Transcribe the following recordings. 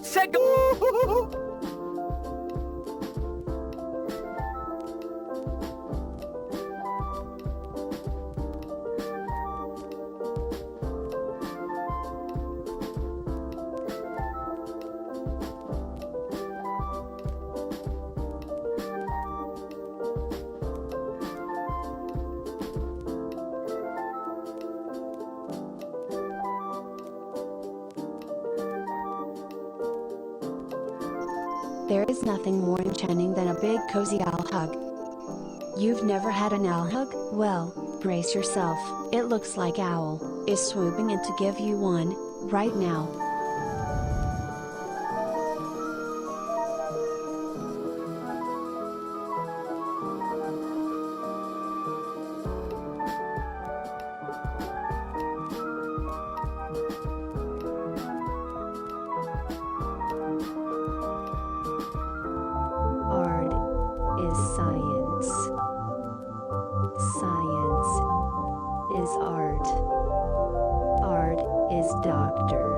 Check. There is nothing more enchanting than a big cozy owl hug. You've never had an owl hug? Well, brace yourself. It looks like Owl is swooping in to give you one, right now. Art is science. Science is art. Art is doctor.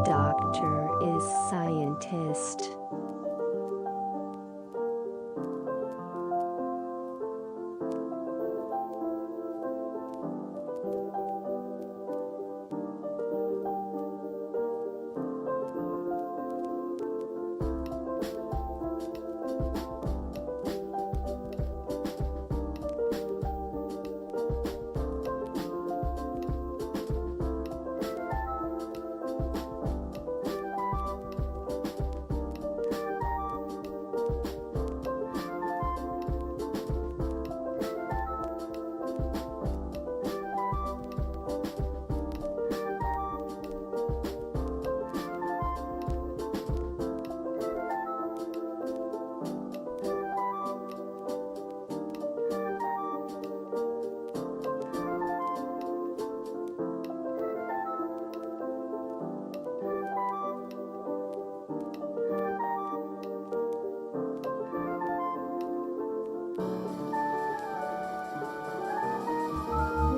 Doctor is scientist.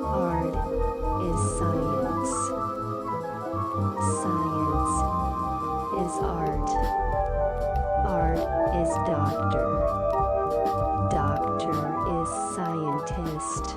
Art is science. Science is art. Art is doctor. Doctor is scientist.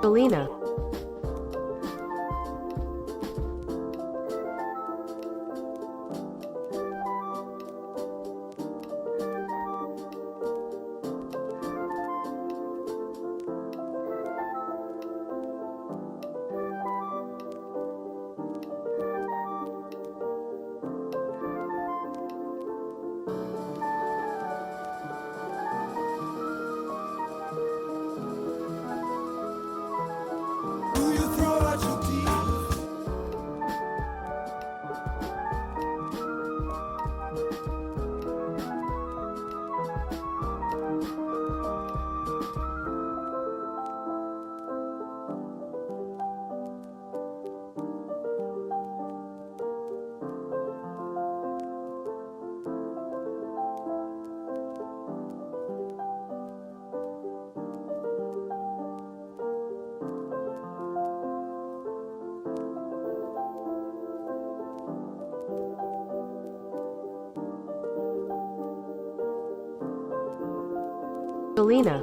Selena. Selena.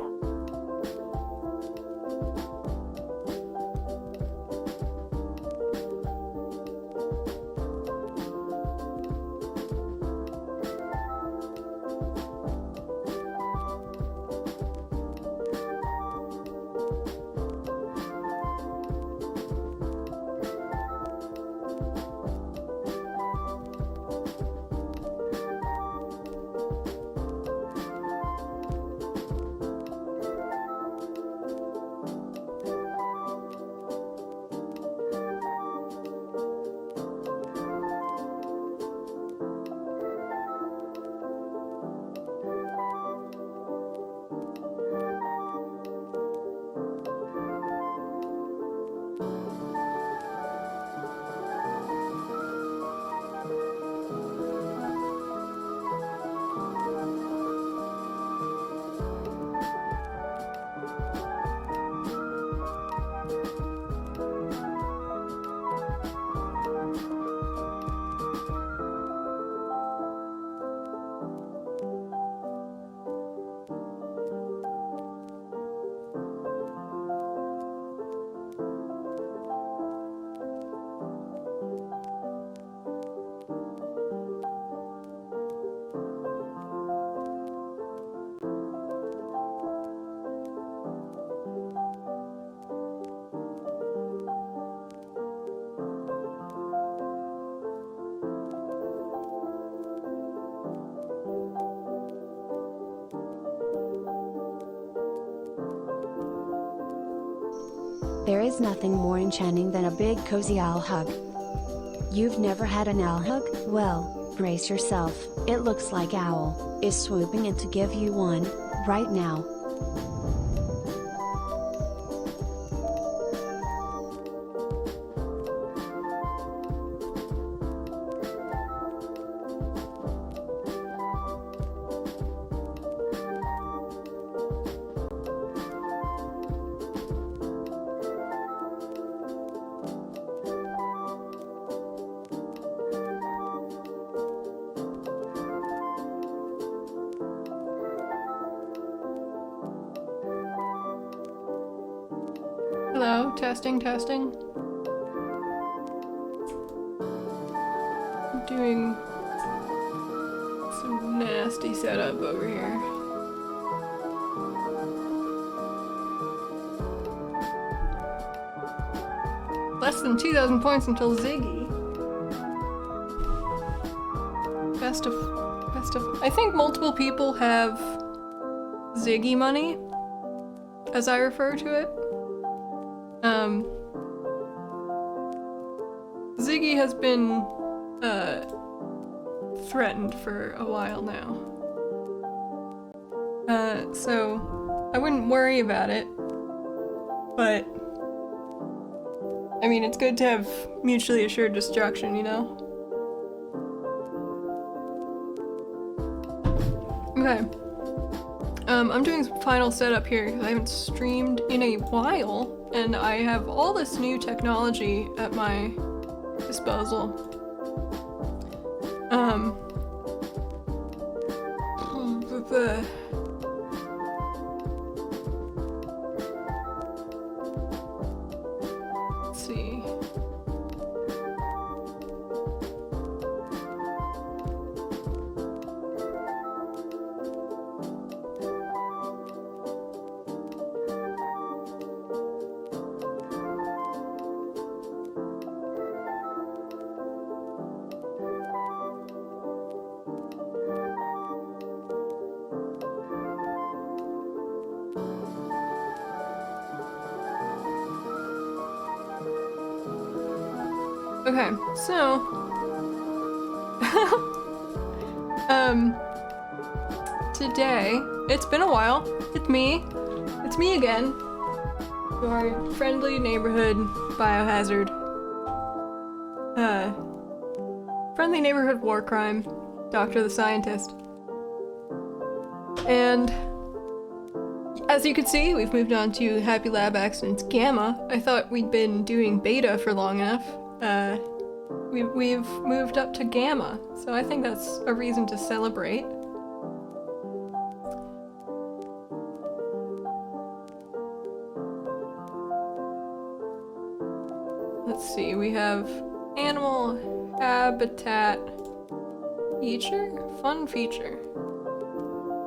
There is nothing more enchanting than a big cozy owl hug. You've never had an owl hug? Well, brace yourself. It looks like Owl is swooping in to give you one, right now. Hello, testing, testing. I'm doing some nasty setup over here. Less than 2,000 points until Ziggy. Best of. I think multiple people have Ziggy money, as I refer to it. Ziggy has been, threatened for a while now. So I wouldn't worry about it, but I mean, it's good to have mutually assured destruction, you know? Okay. I'm doing some final setup here because I haven't streamed in a while, and I have all this new technology at my disposal. Let's see. Okay, so today, it's been a while. It's me again. Your friendly neighborhood biohazard. Friendly neighborhood war crime, Doctor the Scientist. And as you can see, we've moved on to Happy Lab Accidents Gamma. I thought we'd been doing beta for long enough. We've moved up to Gamma, so I think that's a reason to celebrate. Let's see, we have animal habitat feature? Fun feature.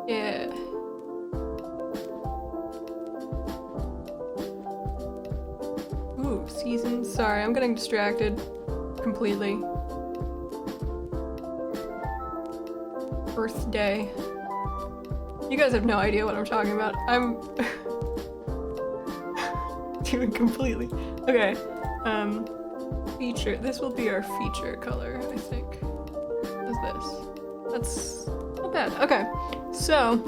Yeah. Ooh, seasons. Sorry, I'm getting distracted completely. Earth Day. You guys have no idea what I'm talking about. I'm doing completely. Okay. Feature. This will be our feature color, I think. What's this? That's not bad. Okay. So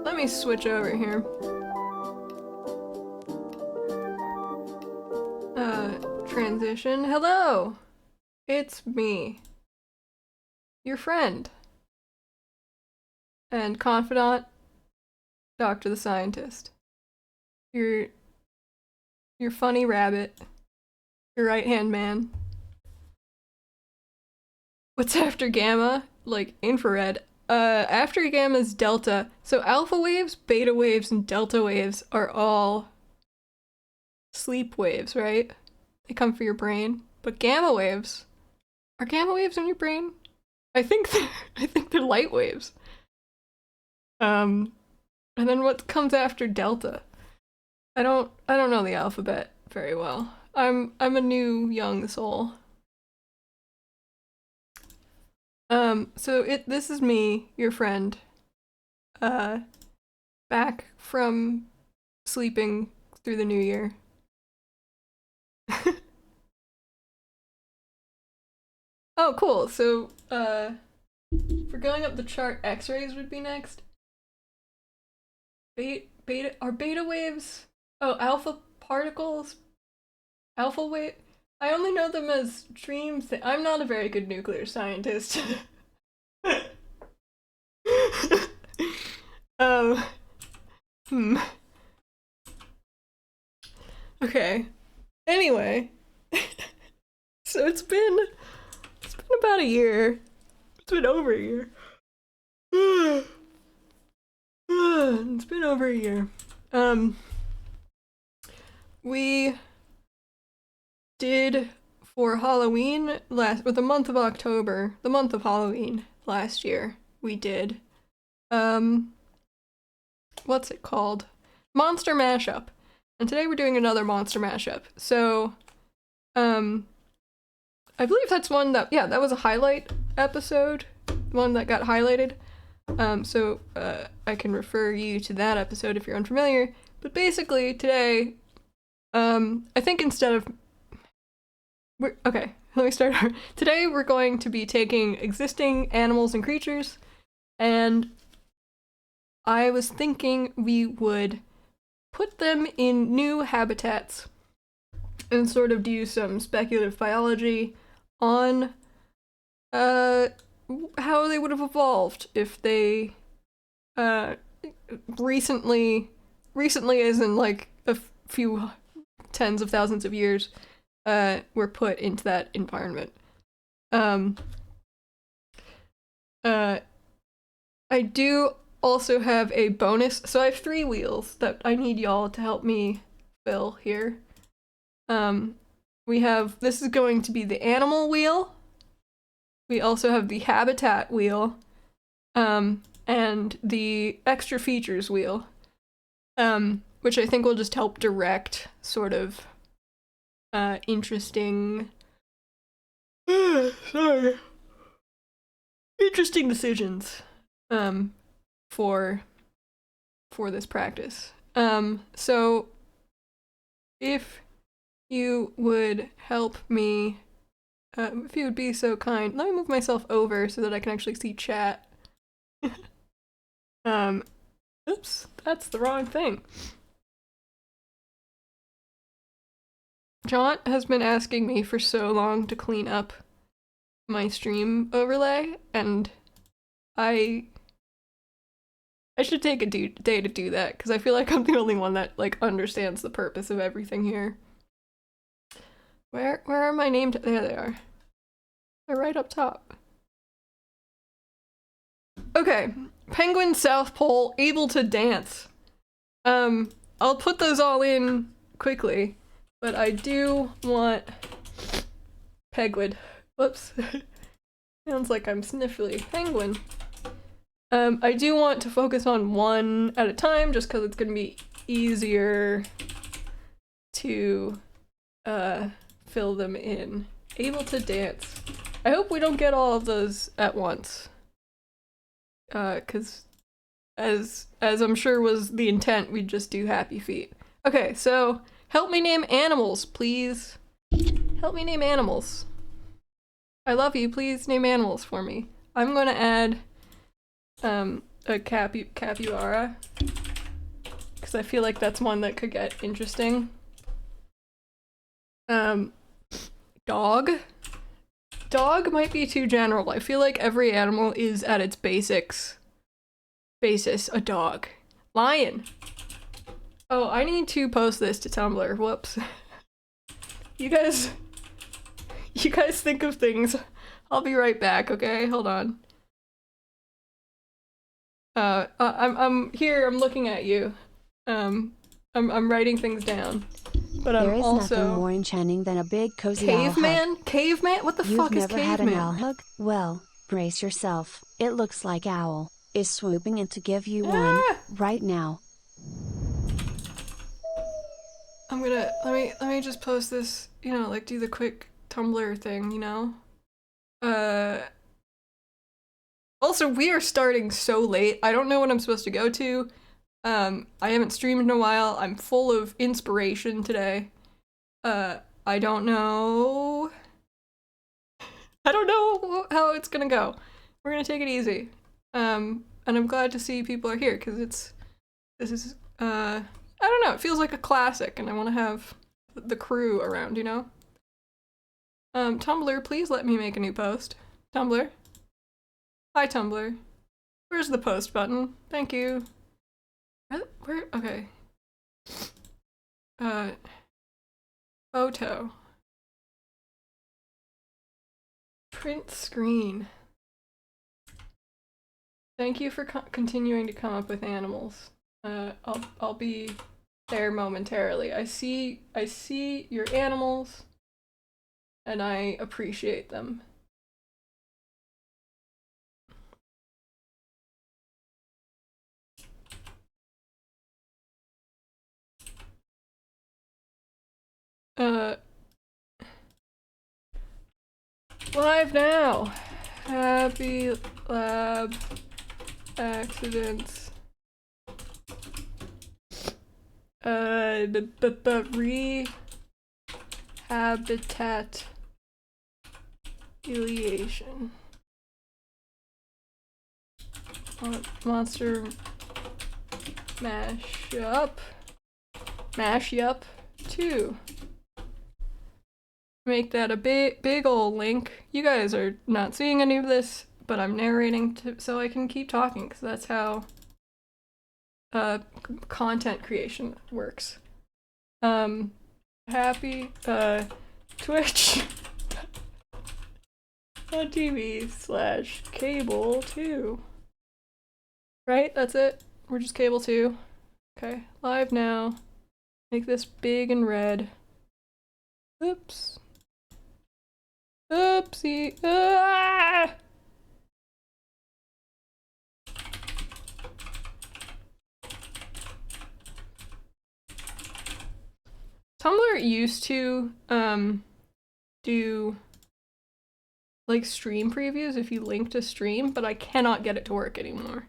let me switch over here. Transition. Hello! It's me. Your friend. And confidant, Doctor the Scientist. Your funny rabbit. Your right-hand man. What's after gamma? Like infrared. After gamma is delta. So alpha waves, beta waves, and delta waves are all sleep waves, right? They come for your brain. But gamma waves, are gamma waves in your brain? I think they're light waves. And then what comes after delta? I don't know the alphabet very well. I'm a new young soul. So this is me, your friend. Back from sleeping through the new year. Oh, cool. So, for going up the chart, X-rays would be next. Are beta waves? Oh, alpha particles? Alpha wave? I only know them as dreams. I'm not a very good nuclear scientist. um, Okay. Anyway, so it's been about a year. It's been over a year. It's been over a year. We did for Halloween with the month of October, the month of Halloween last year, we did what's it called? Monster Mashup. And today we're doing another Monster Mashup. So I believe that's one that that was a highlight episode, one that got highlighted. So I can refer you to that episode if you're unfamiliar. But basically today, I think instead of let me start. Today we're going to be taking existing animals and creatures, and I was thinking we would put them in new habitats and sort of do some speculative biology on how they would have evolved if they recently as in like a few tens of thousands of years were put into that environment. I do also have a bonus, so I have 3 wheels that I need y'all to help me fill here. This is going to be the animal wheel. We also have the habitat wheel, and the extra features wheel, which I think will just help direct sort of interesting interesting decisions for this practice. So if you would help me, if you would be so kind, let me move myself over so that I can actually see chat. Oops, that's the wrong thing. John has been asking me for so long to clean up my stream overlay, and I should take a day to do that, because I feel like I'm the only one that like understands the purpose of everything here. Where are my named? There they are. They're right up top. Okay, Penguin South Pole able to dance. I'll put those all in quickly, but I do want Pegwood. Whoops. Sounds like I'm sniffly. Penguin. I do want to focus on one at a time just because it's gonna be easier to fill them in. Able to dance. I hope we don't get all of those at once. Cause as I'm sure was the intent, we'd just do happy feet. Okay, so help me name animals, please. Help me name animals. I love you, please name animals for me. I'm gonna add a capybara, because I feel like that's one that could get interesting. Dog. Dog might be too general. I feel like every animal is at its basis a dog. Lion. Oh, I need to post this to Tumblr. Whoops. You guys think of things. I'll be right back, okay? Hold on. I'm here, I'm looking at you. I'm writing things down. But there I'm is also nothing more enchanting than a big cozy owl hug. Caveman? What the You've fuck is never had an caveman? owl hug? Well, brace yourself. It looks like Owl is swooping in to give you one right now. I'm gonna let me just post this, like do the quick Tumblr thing, Also, we are starting so late. I don't know what I'm supposed to go to. I haven't streamed in a while. I'm full of inspiration today. I don't know. I don't know how it's gonna go. We're gonna take it easy. And I'm glad to see people are here because this is I don't know. It feels like a classic, and I want to have the crew around. You know. Tumblr, please let me make a new post. Tumblr. Hi, Tumblr. Where's the post button? Thank you. Where? Okay. Photo. Print screen. Thank you for continuing to come up with animals. I'll be there momentarily. I see your animals, and I appreciate them. Live now. Happy lab accidents. Re-habitat-iliation. Monster mash up 2. Make that a big ol' link. You guys are not seeing any of this, but I'm narrating so I can keep talking, because that's how content creation works. Happy Twitch.tv/cable 2. Right? That's it? We're just cable 2. Okay, live now. Make this big and red. Oops. Oopsie. Ah! Tumblr used to do like stream previews if you linked a stream, but I cannot get it to work anymore.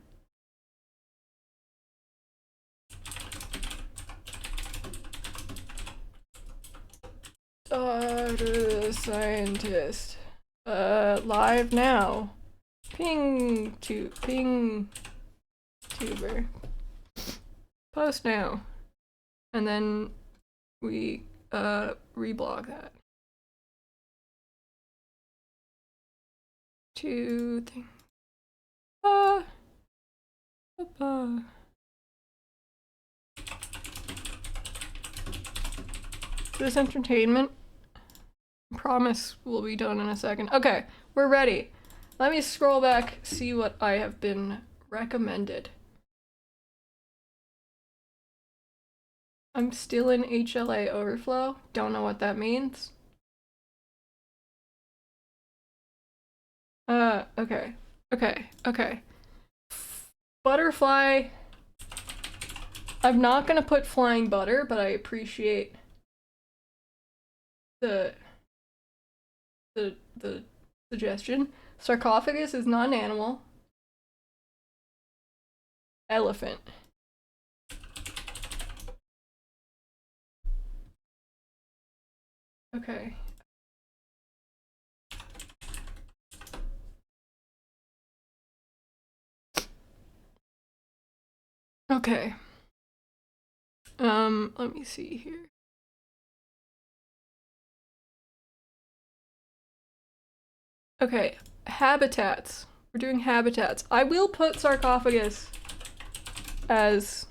Data scientist. Live now. Ping tuber. Post now. And then we reblog that. 2 things. This entertainment, promise, will be done in a second. Okay, we're ready. Let me scroll back, see what I have been recommended. I'm still in HLA overflow. Don't know what that means. Okay. Butterfly. I'm not gonna put flying butter, but I appreciate the suggestion. Sarcophagus is not an animal. Elephant. Okay. Okay. Let me see here. Okay, habitats. We're doing habitats. I will put sarcophagus as...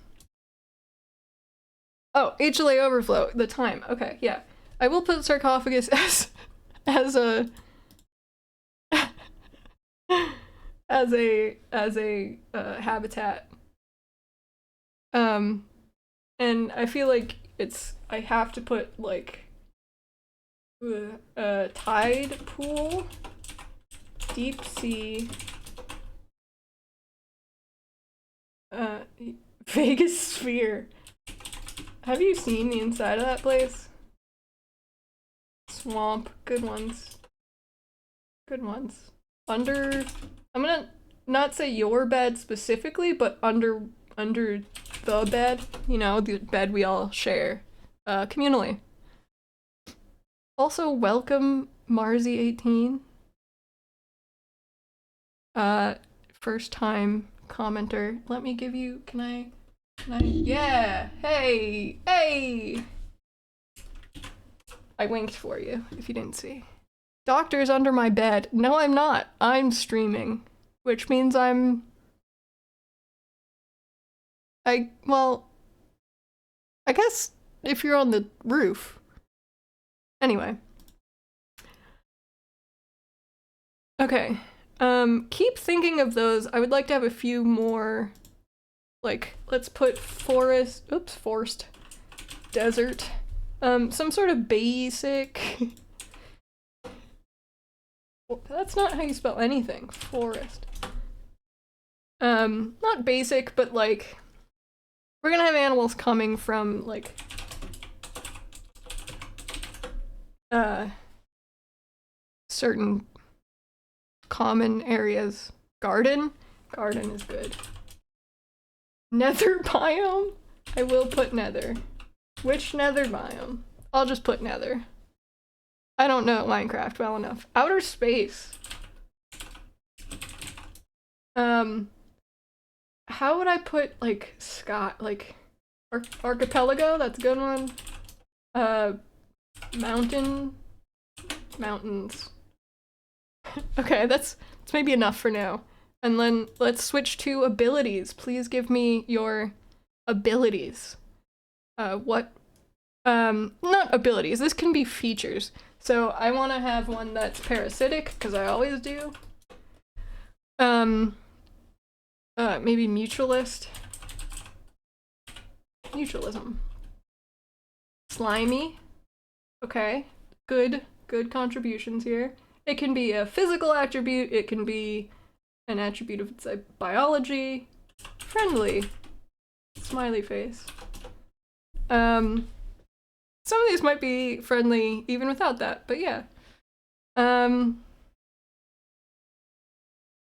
Oh, HLA overflow, the time. Okay, yeah. I will put sarcophagus as a habitat. And I feel like I have to put like tide pool, deep sea, Vegas sphere. Have you seen the inside of that place? Swamp, good ones. I'm gonna not say your bed specifically, but under under the bed, you know, the bed we all share, communally. Also, welcome Marzi18. First time commenter. Let me give you, can I, yeah, hey, hey! I winked for you, if you didn't see. Doctor's under my bed. No, I'm not. I'm streaming, which means well, I guess if you're on the roof. Anyway. Okay. Keep thinking of those. I would like to have a few more, like, let's put forest, desert, some sort of basic, that's not how you spell anything, forest. Not basic, but like, we're gonna have animals coming from, like, certain common areas. Garden is good. Nether biome? I will put nether. Which nether biome? I'll just put nether. I don't know Minecraft well enough. Outer space. How would I put, like, sky, like, archipelago? That's a good one. Mountains. Okay, that's maybe enough for now. And then let's switch to abilities. Please give me your abilities. Not abilities, this can be features. So I want to have one that's parasitic, because I always do. Maybe mutualist. Mutualism. Slimy. Okay, good contributions here. It can be a physical attribute, it can be an attribute of its biology. Friendly. Smiley face. Some of these might be friendly even without that, but yeah.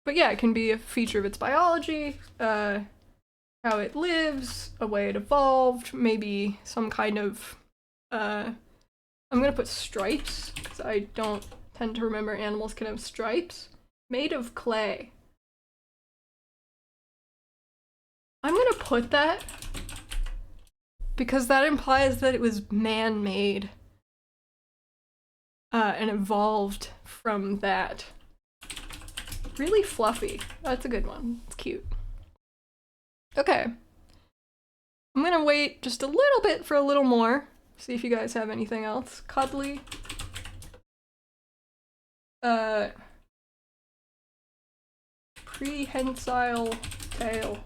But yeah, it can be a feature of its biology, how it lives, a way it evolved, maybe some kind of, I'm gonna put stripes, because I don't tend to remember animals can have stripes. Made of clay. I'm gonna put that because that implies that it was man-made and evolved from that. Really fluffy. That's a good one. It's cute. Okay. I'm gonna wait just a little bit for a little more. See if you guys have anything else. Cuddly. Prehensile tail.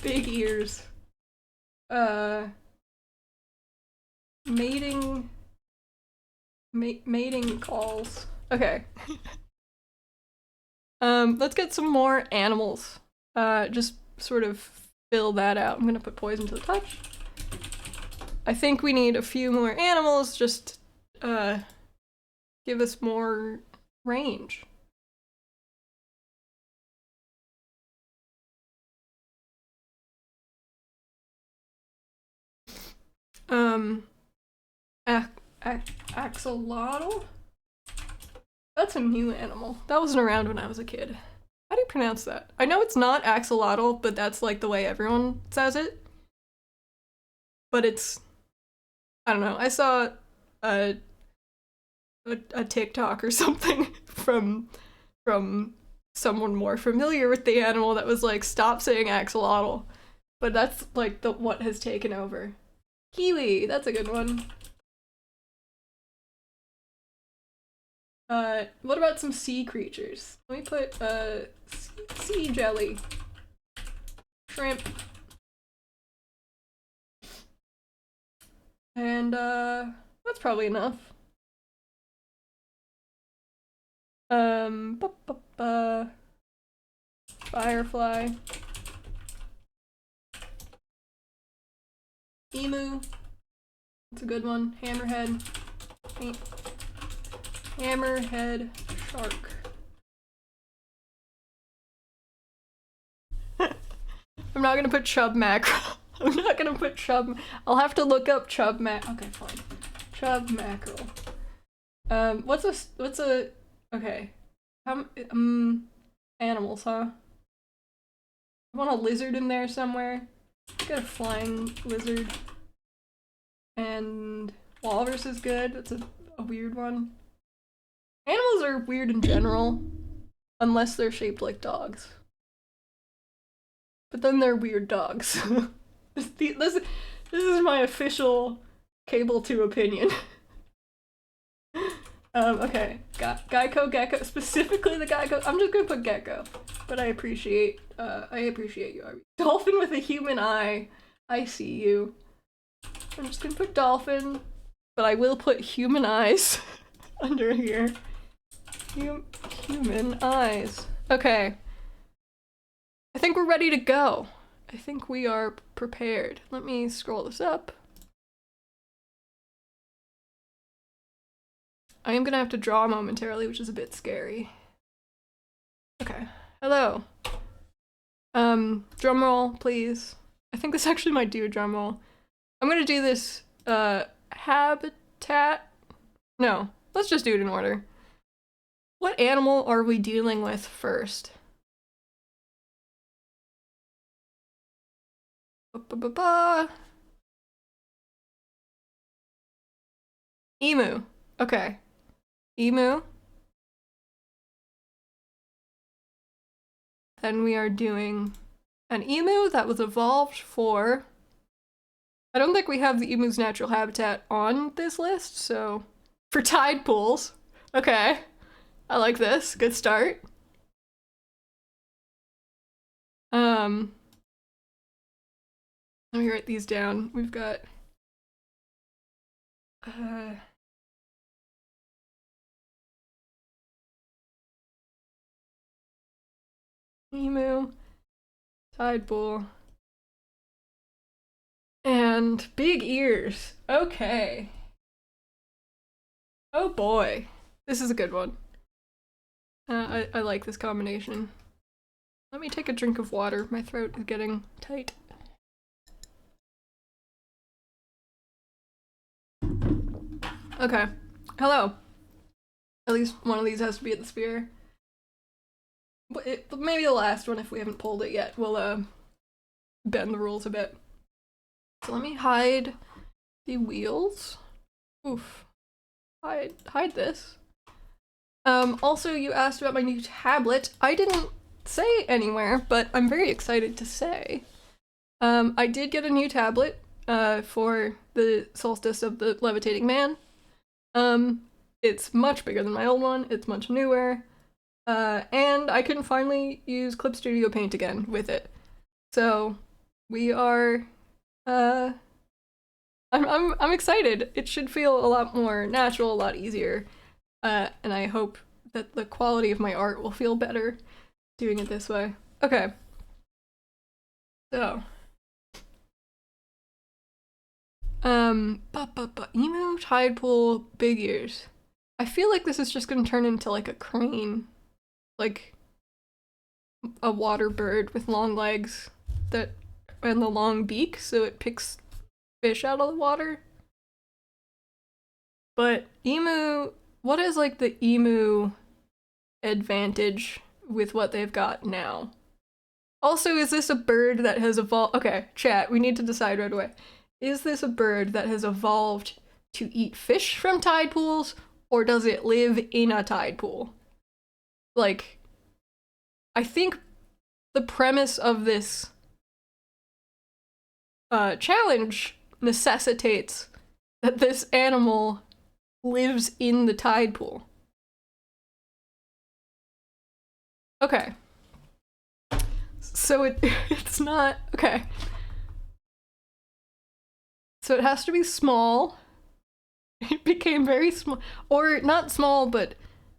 Big ears. Mating calls. Okay. Let's get some more animals. Just sort of fill that out. I'm gonna put poison to the touch. I think we need a few more animals, just give us more range. Axolotl? That's a new animal. That wasn't around when I was a kid. How do you pronounce that? I know it's not axolotl, but that's like the way everyone says it. But it's, I don't know. I saw a TikTok or something from someone more familiar with the animal that was like, stop saying axolotl. But that's like what has taken over. Kiwi, that's a good one. What about some sea creatures? Let me put, sea jelly. Shrimp. And, that's probably enough. Firefly. Emu. That's a good one. Hammerhead. Hammerhead shark. I'm not gonna put chub mackerel. I'm not gonna put chub. I'll have to look up chub okay, fine. Chub mackerel. What's a? Okay. Animals, huh? I want a lizard in there somewhere. Got a flying lizard. And walrus is good. That's a weird one. Animals are weird in general, unless they're shaped like dogs. But then they're weird dogs. This is my official Cable 2 opinion. Okay, Gecko, specifically the Gecko. I'm just gonna put Gecko, but I appreciate you, Arby. Dolphin with a human eye. I see you. I'm just gonna put dolphin, but I will put human eyes under here. Human eyes. Okay. I think we're ready to go. I think we are prepared. Let me scroll this up. I am gonna have to draw momentarily, which is a bit scary. Okay. Hello. Drum roll, please. I think this actually might do a drum roll. I'm gonna do this, habitat. No, let's just do it in order. What animal are we dealing with first? Emu. Okay. Emu. Then we are doing an emu that was evolved for... I don't think we have the emu's natural habitat on this list, so... For tide pools. Okay. I like this. Good start. Let me write these down. We've got... emu, tide pool, and big ears. Okay. Oh boy. This is a good one. I like this combination. Let me take a drink of water. My throat is getting tight. Okay. Hello. At least one of these has to be at the spear. But maybe the last one if we haven't pulled it yet. We'll bend the rules a bit. So let me hide the wheels. Oof. Hide this. Also, you asked about my new tablet. I didn't say anywhere, but I'm very excited to say. I did get a new tablet for the solstice of the levitating man. It's much bigger than my old one. It's much newer. And I can finally use Clip Studio Paint again with it. So we are I'm excited. It should feel a lot more natural, a lot easier. And I hope that the quality of my art will feel better doing it this way. Okay. So emu, tide pool, big ears. I feel like this is just gonna turn into like a crane. Like a water bird with long legs that and the long beak so it picks fish out of the water. But emu, what is like the emu advantage with what they've got now? Also, is this a bird that has evolved? Okay, chat, we need to decide right away. Is this a bird that has evolved to eat fish from tide pools, or does it live in a tide pool? Like, I think the premise of this challenge necessitates that this animal lives in the tide pool. Okay. So it's not... Okay. So it has to be small. It became very small. Or not small, but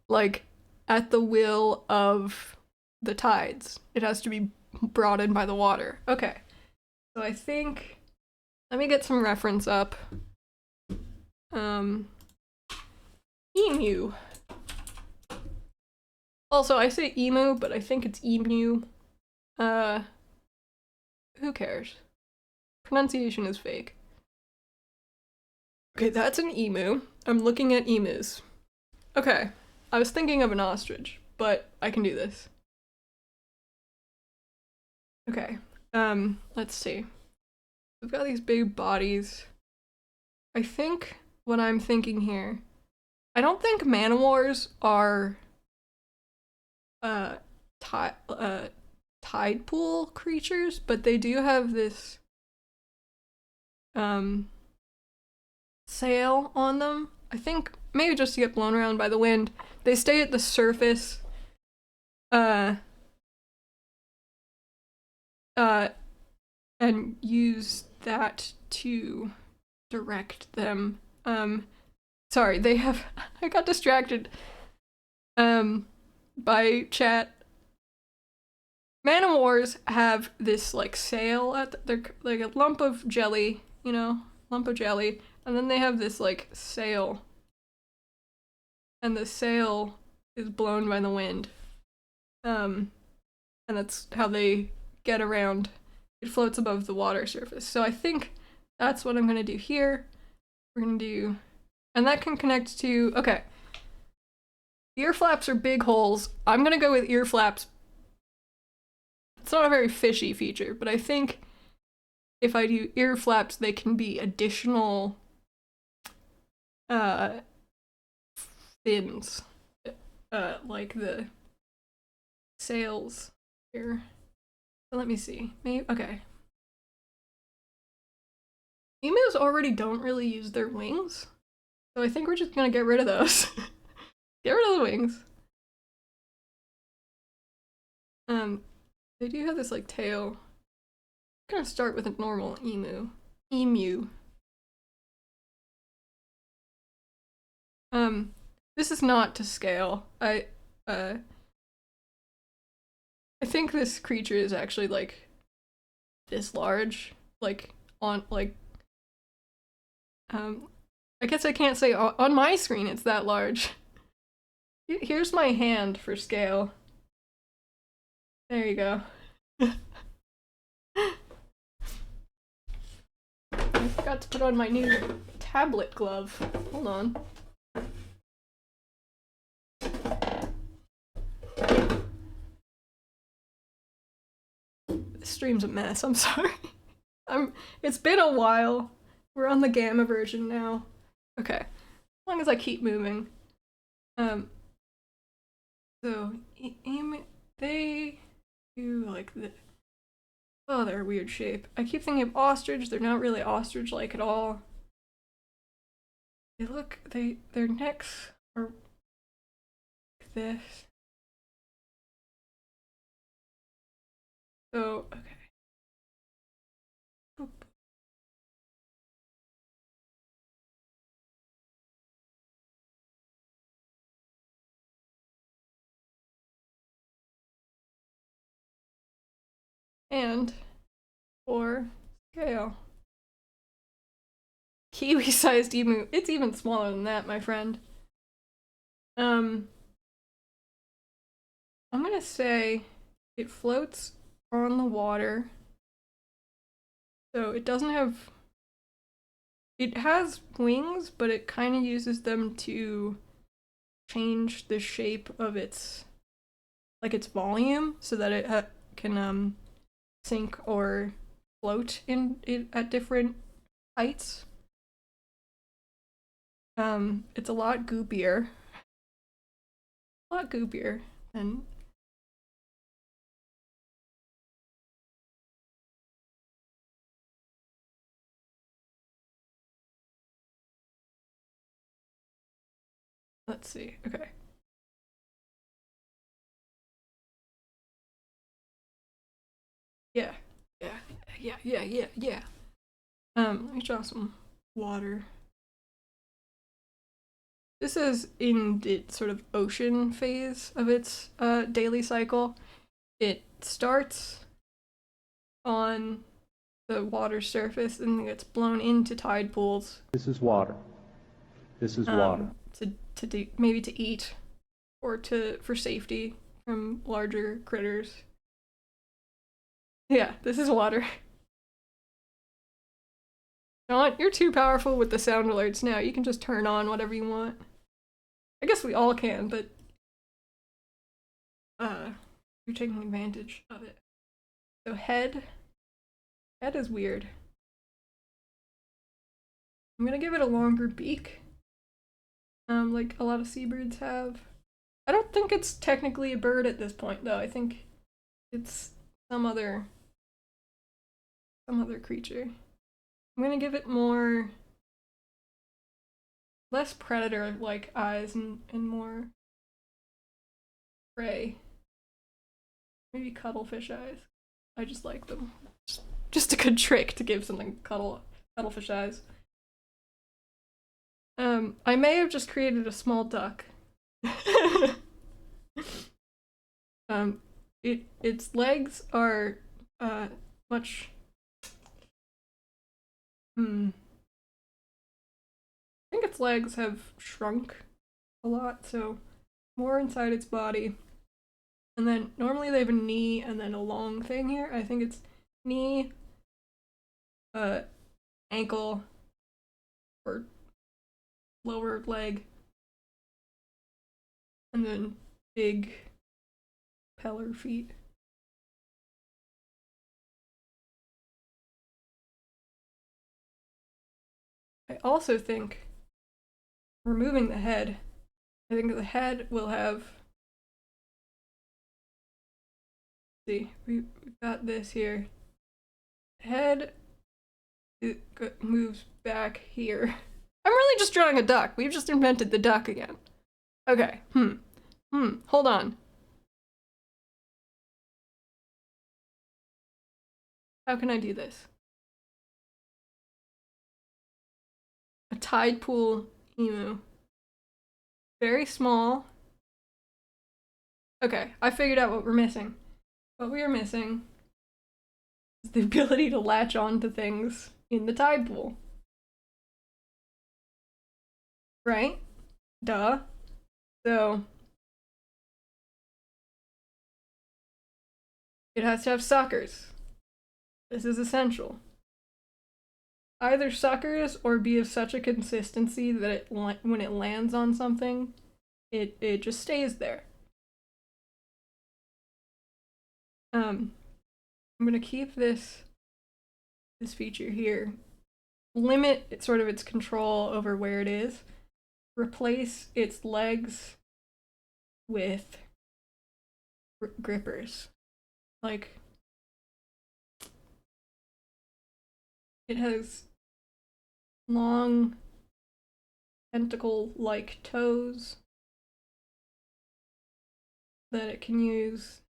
like at the will of the tides. It has to be brought in by the water. Okay. So I think... Let me get some reference up. Emu. Also, I say emu, but I think it's emu. Who cares? Pronunciation is fake. Okay, that's an emu. I'm looking at emus. Okay, I was thinking of an ostrich, but I can do this. Okay, let's see. We've got these big bodies. I think what I'm thinking here, I don't think man-o-wars are tide pool creatures, but they do have this sail on them. I think maybe just to get blown around by the wind. They stay at the surface and use that to direct them. Sorry, they have I got distracted by chat. Man-o-wars have this like sail at they're like a lump of jelly, you know, lump of jelly, and then they have this like sail. And the sail is blown by the wind. And that's how they get around. It floats above the water surface. So I think that's what I'm gonna do here. We're gonna do, and that can connect to, okay. Ear flaps are big holes. I'm gonna go with ear flaps. It's not a very fishy feature, but I think if I do ear flaps, they can be additional fins, like the sails here. So let me see. Maybe, okay. Emus already don't really use their wings, so I think we're just gonna get rid of those. Get rid of the wings. They do have this like tail. I'm gonna start with a normal emu. This is not to scale. I think this creature is actually like this large, like on like I guess I can't say on my screen it's that large. Here's my hand for scale. There you go. I forgot to put on my new tablet glove. Hold on. This stream's a mess, I'm sorry. It's been a while. We're on the gamma version now. Okay. As long as I keep moving. So they do like the, oh, they're a weird shape. I keep thinking of ostrich. They're not really ostrich-like at all. Their necks are like this. So, okay. Boop. And for scale. Kiwi-sized emu. It's even smaller than that, my friend. I'm gonna say it floats on the water. So it doesn't have... It has wings, but it kind of uses them to change the shape of its... like its volume, so that it can sink or float at different heights. It's a lot goopier. A lot goopier than... Let's see, okay. Yeah. Let me draw some water. This is in the sort of ocean phase of its daily cycle. It starts on the water surface and gets blown into tide pools. This is water. This is water. Maybe to eat or for safety from larger critters. Yeah, this is water. John, you're too powerful with the sound alerts now. You can just turn on whatever you want. I guess we all can, but you're taking advantage of it. So head is weird. I'm gonna give it a longer beak, like a lot of seabirds have. I don't think it's technically a bird at this point, though. I think it's some other creature. I'm gonna give it less predator-like eyes and more prey. Maybe cuttlefish eyes. I just like them. Just a good trick to give something cuttlefish eyes. I may have just created a small duck. Its legs are much. I think its legs have shrunk a lot, so more inside its body. And then normally they have a knee and then a long thing here. I think it's knee, ankle, or lower leg, and then big peller feet. I also think removing the head, I think the head will have. See, we've got this here. Head it moves back here. I'm really just drawing a duck. We've just invented the duck again. Okay. Hold on. How can I do this? A tide pool emu. Very small. Okay, I figured out what we're missing. What we are missing is the ability to latch on to things in the tide pool. Right? Duh. So it has to have suckers. This is essential. Either suckers or be of such a consistency that when it lands on something, it just stays there. I'm gonna keep this feature here. Limit sort of its control over where it is. Replace its legs with grippers. Like, it has long tentacle-like toes that it can use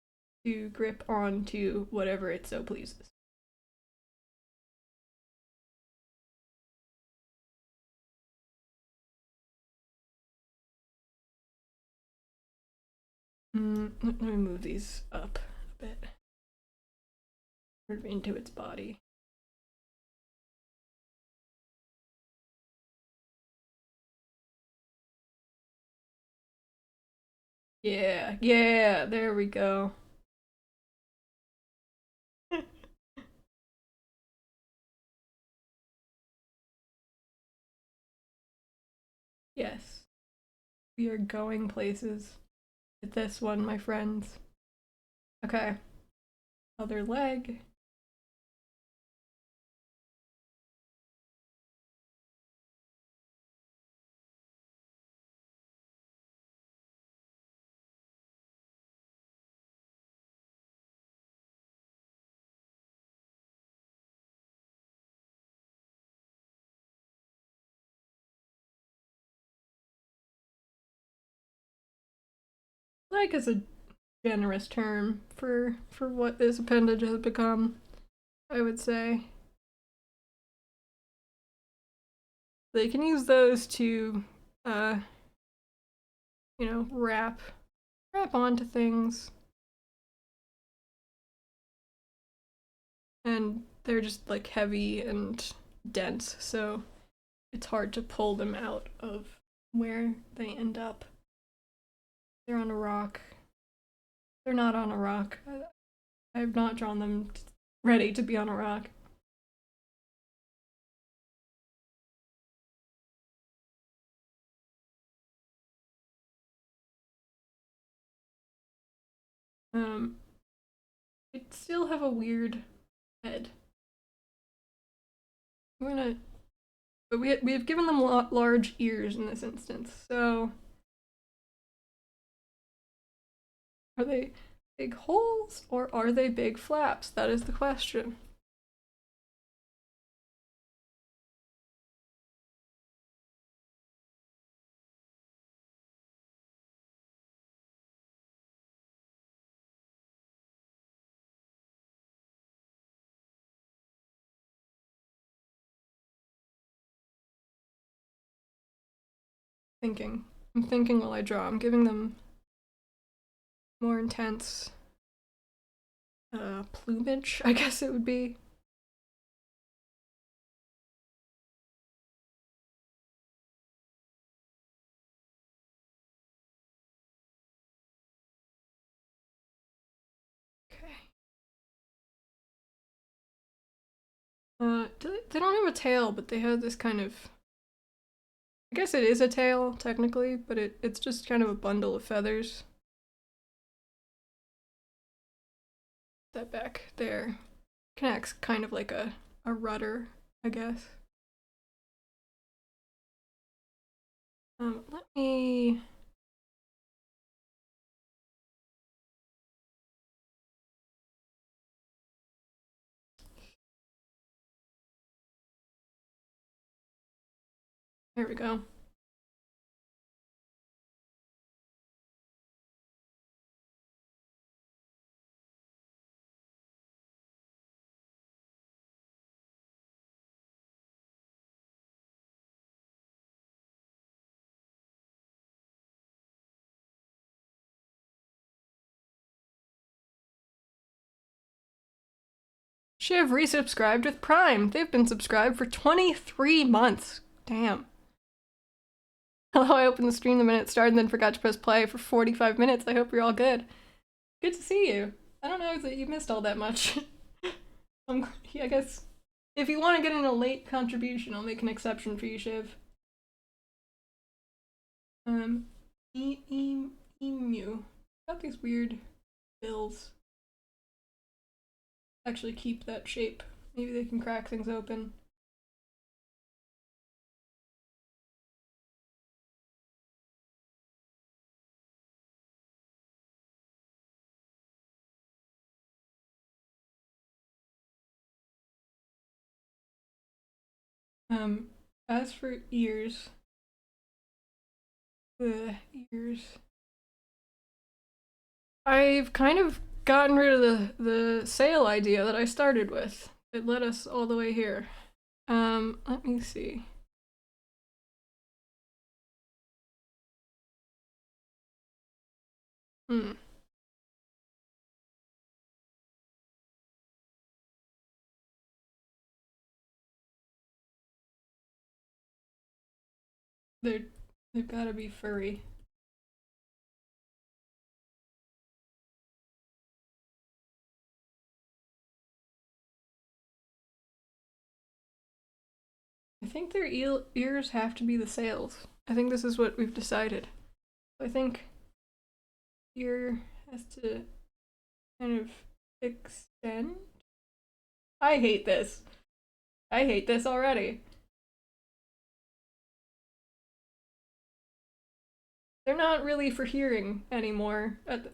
to grip onto whatever it so pleases. Let me move these up a bit. Sort of into its body. Yeah, there we go. Yes, we are going places with this one, my friends. Okay, other leg. Leg is a generous term for what this appendage has become, I would say. They can use those to, wrap onto things. And they're just like heavy and dense, so it's hard to pull them out of where they end up. They're on a rock. They're not on a rock. I have not drawn them ready to be on a rock. They still have a weird head. We're gonna, but we have given them large ears in this instance. So, are they big holes or are they big flaps? That is the question. I'm thinking while I draw. I'm giving them more intense plumage, I guess it would be. Okay. They don't have a tail, but they have this kind of, I guess it is a tail technically, but it's just kind of a bundle of feathers. That back there connects kind of like a rudder, I guess. Let me. There we go. Shiv resubscribed with Prime. They've been subscribed for 23 months. Damn. Hello, I opened the stream the minute it started and then forgot to press play for 45 minutes. I hope you're all good. Good to see you. I don't know that you missed all that much. I guess if you want to get in a late contribution, I'll make an exception for you, Shiv. Emu. Got these weird bills. Actually keep that shape. Maybe they can crack things open. As for ears, the ears, I've kind of gotten rid of the sail idea that I started with. It led us all the way here. Let me see. They've got to be furry. I think their ears have to be the sails. I think this is what we've decided. I think ear has to kind of extend. I hate this. I hate this already. They're not really for hearing anymore. It's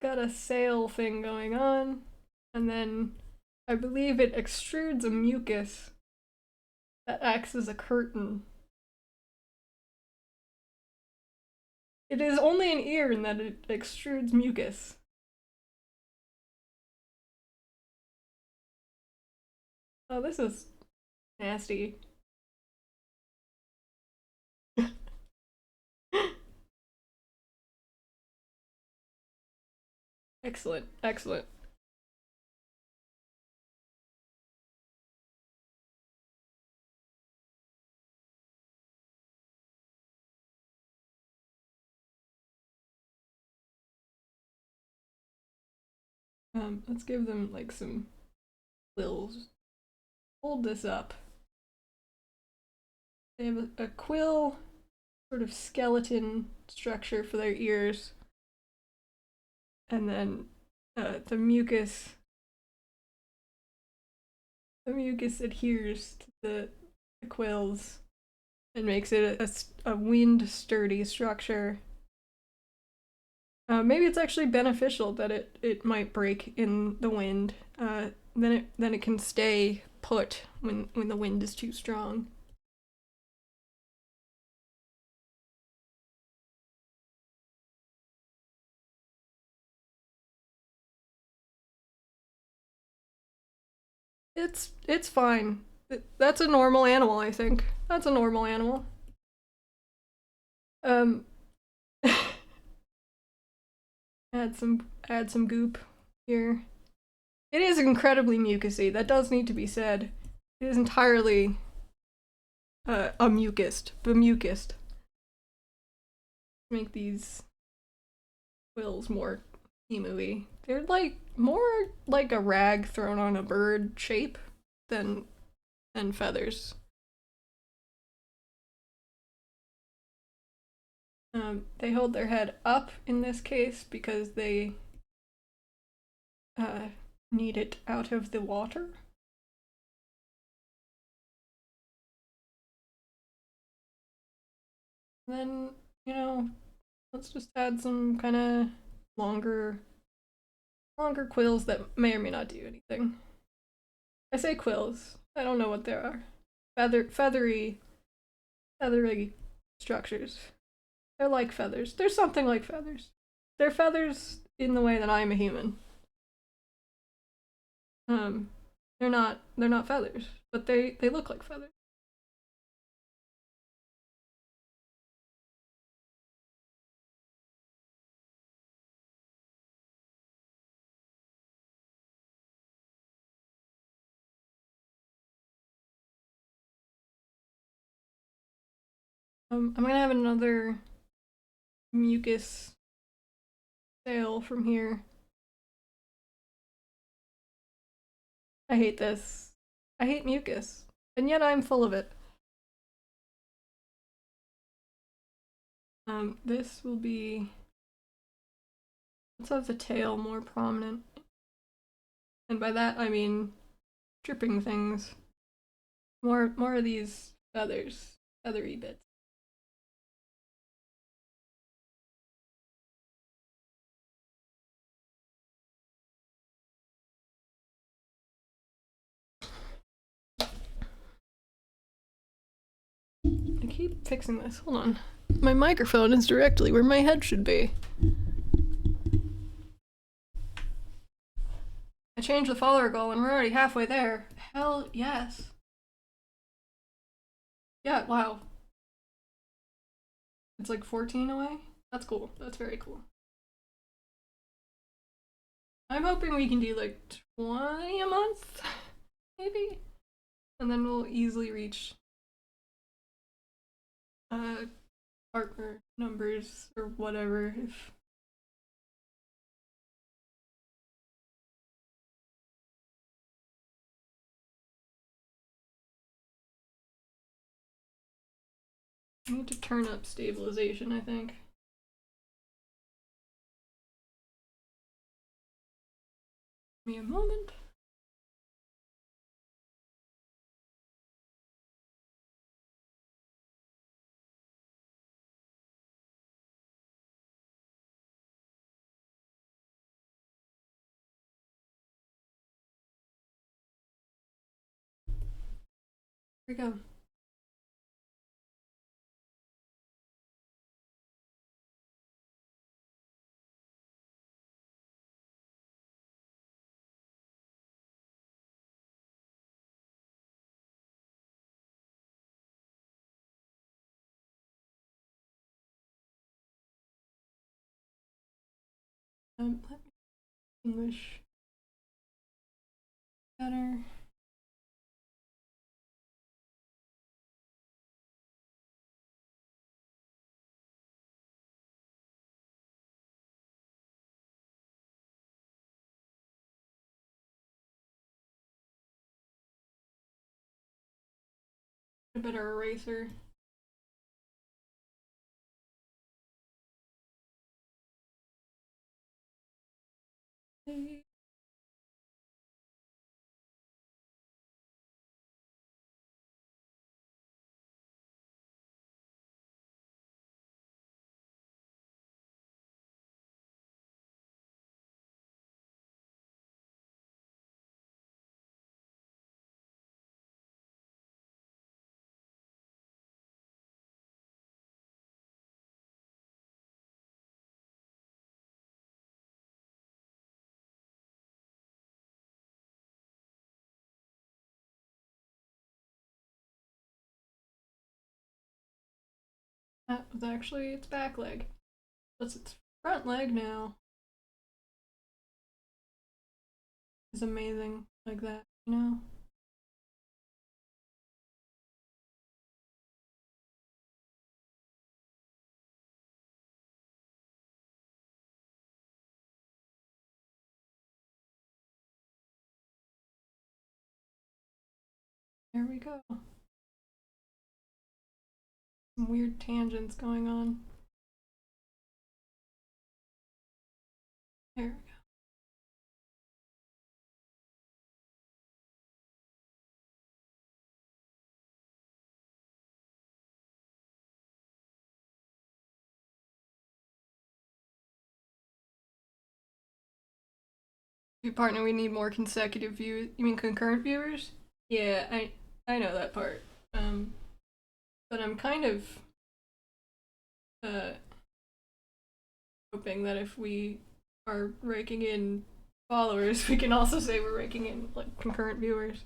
got a sail thing going on, and then I believe it extrudes a mucus that acts as a curtain. It is only an ear in that it extrudes mucus. Oh, this is nasty. Excellent, excellent. Let's give them like some quills. Hold this up. They have a quill sort of skeleton structure for their ears. And then the mucus adheres to the quills and makes it a wind sturdy structure. Maybe it's actually beneficial that it might break in the wind. Then it can stay put when the wind is too strong. It's fine. That's a normal animal, I think. That's a normal animal. Add some goop here. It is incredibly mucusy. That does need to be said. It is entirely a bemucused. Make these quills more emu-y. They're like more like a rag thrown on a bird shape than feathers. They hold their head up in this case because they need it out of the water. Then, let's just add some kind of longer quills that may or may not do anything. I say quills. I don't know what they are. Feathery structures. They're like feathers. They're something like feathers. They're feathers in the way that I'm a human. They're not feathers, but they look like feathers. I'm gonna have another mucus sail from here. I hate this. I hate mucus, and yet I'm full of it. This will be. Let's have the tail more prominent, and by that I mean dripping things. More of these feathery bits. I keep fixing this. Hold on. My microphone is directly where my head should be. I changed the follower goal and we're already halfway there. Hell yes. Yeah, wow. It's like 14 away? That's cool. That's very cool. I'm hoping we can do like 20 a month, maybe? And then we'll easily reach partner numbers or whatever if I need to turn up stabilization, I think. Give me a moment. Here we go. Let me English better. A better eraser. That was actually its back leg. That's its front leg now. It's amazing like that, you know? There we go. Some weird tangents going on. There we go. Your partner, we need more consecutive views. You mean concurrent viewers? Yeah, I know that part. But I'm kind of uh hoping that if we are raking in followers, we can also say we're raking in like concurrent viewers.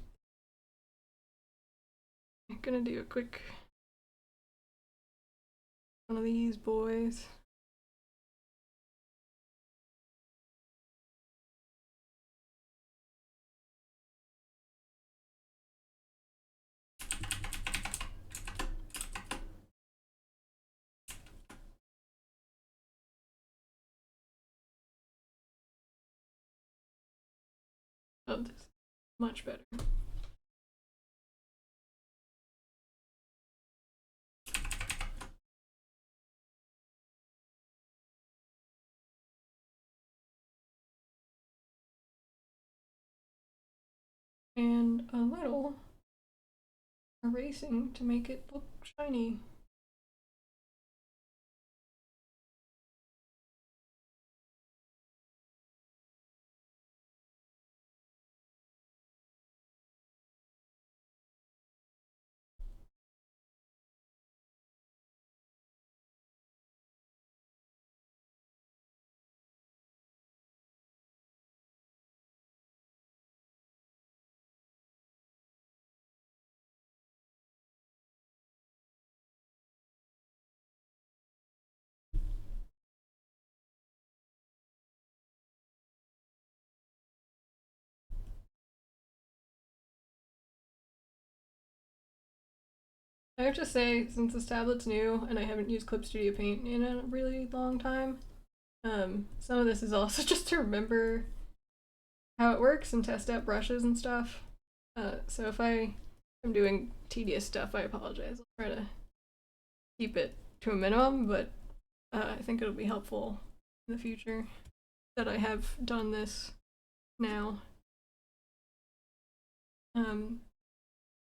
I'm gonna do a quick one of these boys. Oh, this is much better. And a little erasing to make it look shiny. I have to say, since this tablet's new and I haven't used Clip Studio Paint in a really long time, some of this is also just to remember how it works and test out brushes and stuff. So if I'm doing tedious stuff, I apologize. I'll try to keep it to a minimum, but I think it'll be helpful in the future that I have done this now.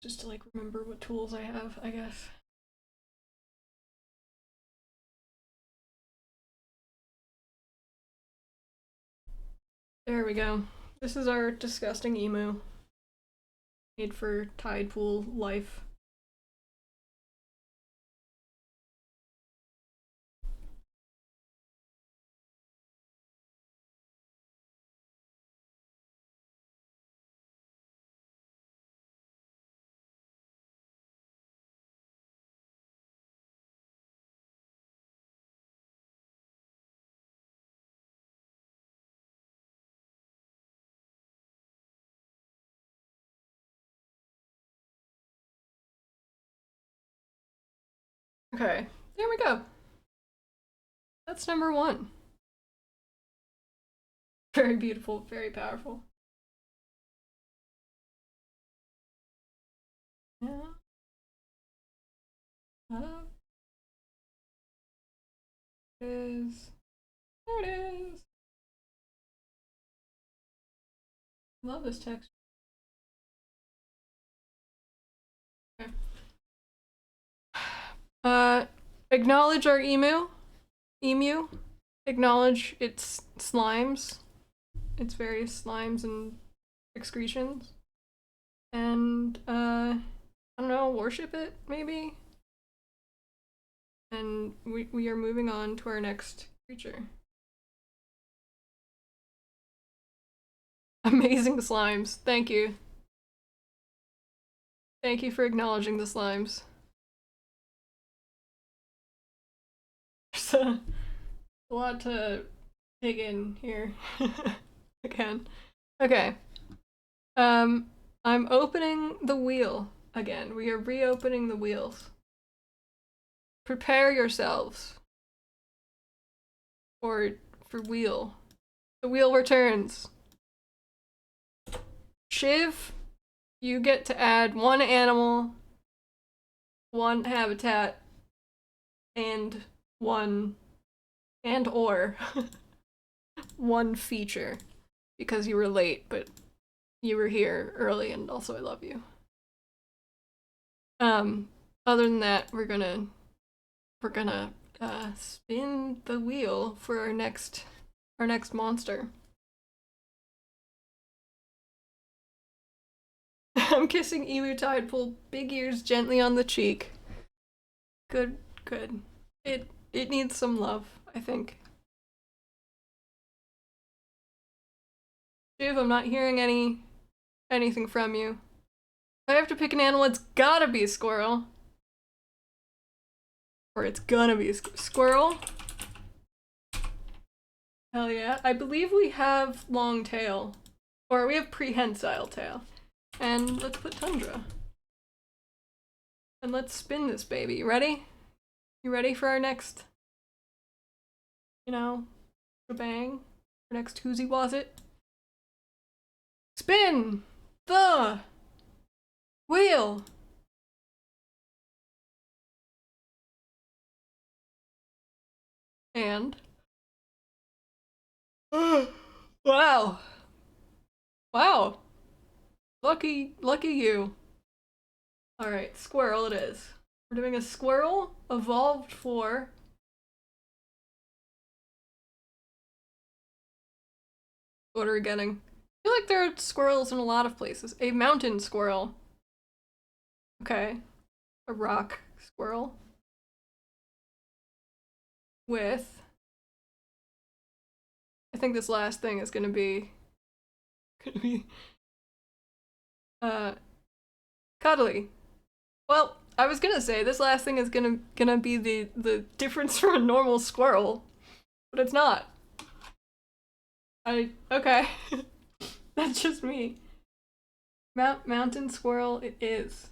Just to like remember what tools I have, I guess. There we go. This is our disgusting emu. Made for tide pool life. Okay, there we go. That's number one. Very beautiful, very powerful. Yeah. It is. There it is. Love this text. Okay. Acknowledge our emu. Acknowledge its slimes. Its various slimes and excretions. And, I don't know, worship it, maybe? And we are moving on to our next creature. Amazing slimes. Thank you. Thank you for acknowledging the slimes. There's a lot to dig in here. Again. Okay. I'm opening the wheel again. We are reopening the wheels. Prepare yourselves for wheel. The wheel returns. Shiv, you get to add one animal, one habitat, and one or one feature, because you were late, but you were here early, and also I love you. Other than that, we're gonna spin the wheel for our next monster. I'm kissing Emu Tidepool big ears gently on the cheek. Good. It needs some love, I think. Shiv, I'm not hearing anything from you. If I have to pick an animal, it's gotta be a squirrel. Or it's gonna be a squirrel. Hell yeah. I believe we have long tail. Or we have prehensile tail. And let's put tundra. And let's spin this baby. You ready? You ready for our next, shebang? Our next whoosie was it? Spin the wheel! And wow. Lucky you. Alright, squirrel it is. We're doing a squirrel evolved for what are we getting? I feel like there are squirrels in a lot of places. A mountain squirrel. Okay. A rock squirrel. With I think this last thing is gonna be cuddly. Well, I was gonna say this last thing is gonna be the difference from a normal squirrel, but it's not. Okay. That's just me. Mountain squirrel it is.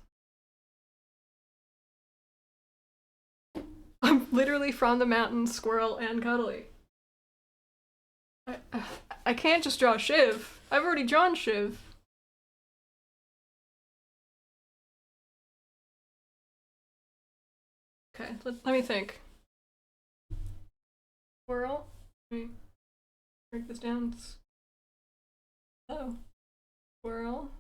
I'm literally from the mountain, squirrel, and cuddly. I can't just draw Shiv. I've already drawn Shiv. Okay, let me think. Squirrel. Let me break this down. Oh. Squirrel.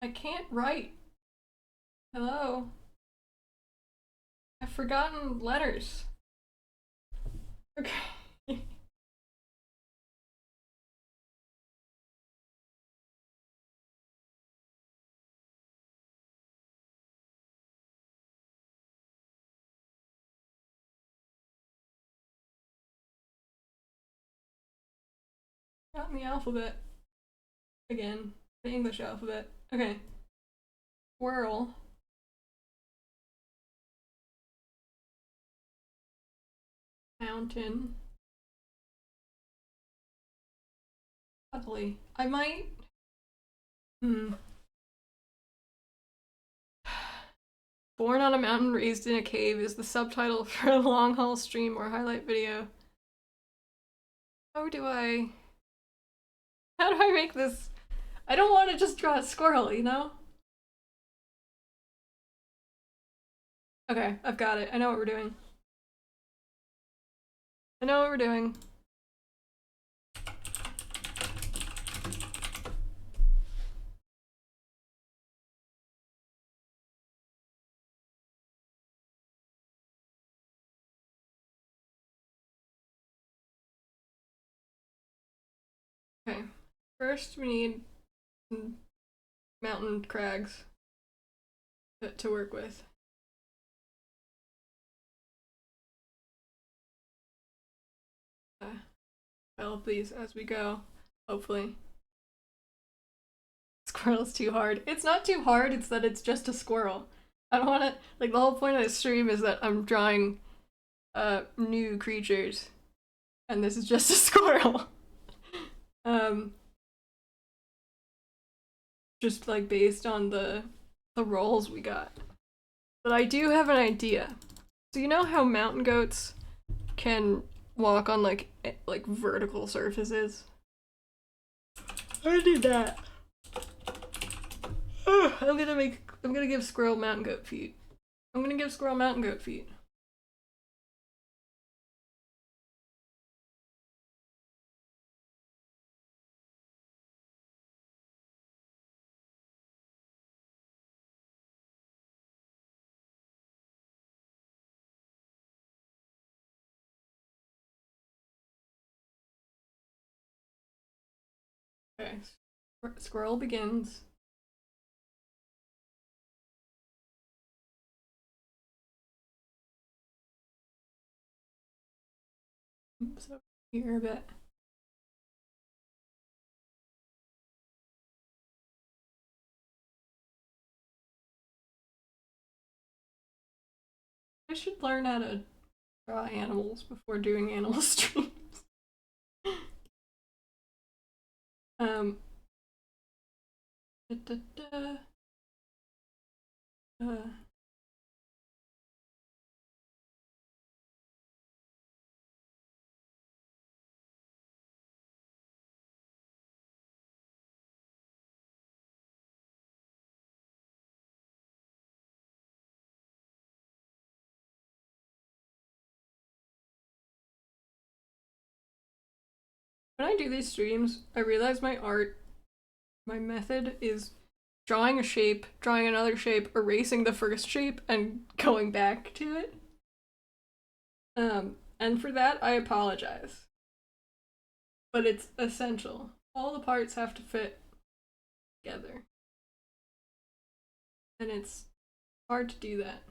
I can't write. Hello. I've forgotten letters. Okay. Forgotten the alphabet. Again. The English alphabet. Okay. Squirrel. Mountain. Cuddly. I might. Born on a mountain, raised in a cave is the subtitle for a long haul stream or highlight video. How do I make this? I don't want to just draw a squirrel, you know? Okay, I've got it. I know what we're doing. first we need some mountain crags to work with. Develop these as we go, hopefully. Squirrel's too hard. It's not too hard, it's that it's just a squirrel. I don't want to, like, the whole point of this stream is that I'm drawing new creatures, and this is just a squirrel. Just like based on the rolls we got. But I do have an idea. So you know how mountain goats can walk on like vertical surfaces? I did that. I'm gonna give squirrel mountain goat feet. I'm gonna give squirrel mountain goat feet. Okay, squirrel begins. Oops, over here a bit. I should learn how to draw animals before doing animal streams. Um. Da, da, da. When I do these streams, I realize my method is drawing a shape, drawing another shape, erasing the first shape, and going back to it. And for that, I apologize. But it's essential. All the parts have to fit together. And it's hard to do that.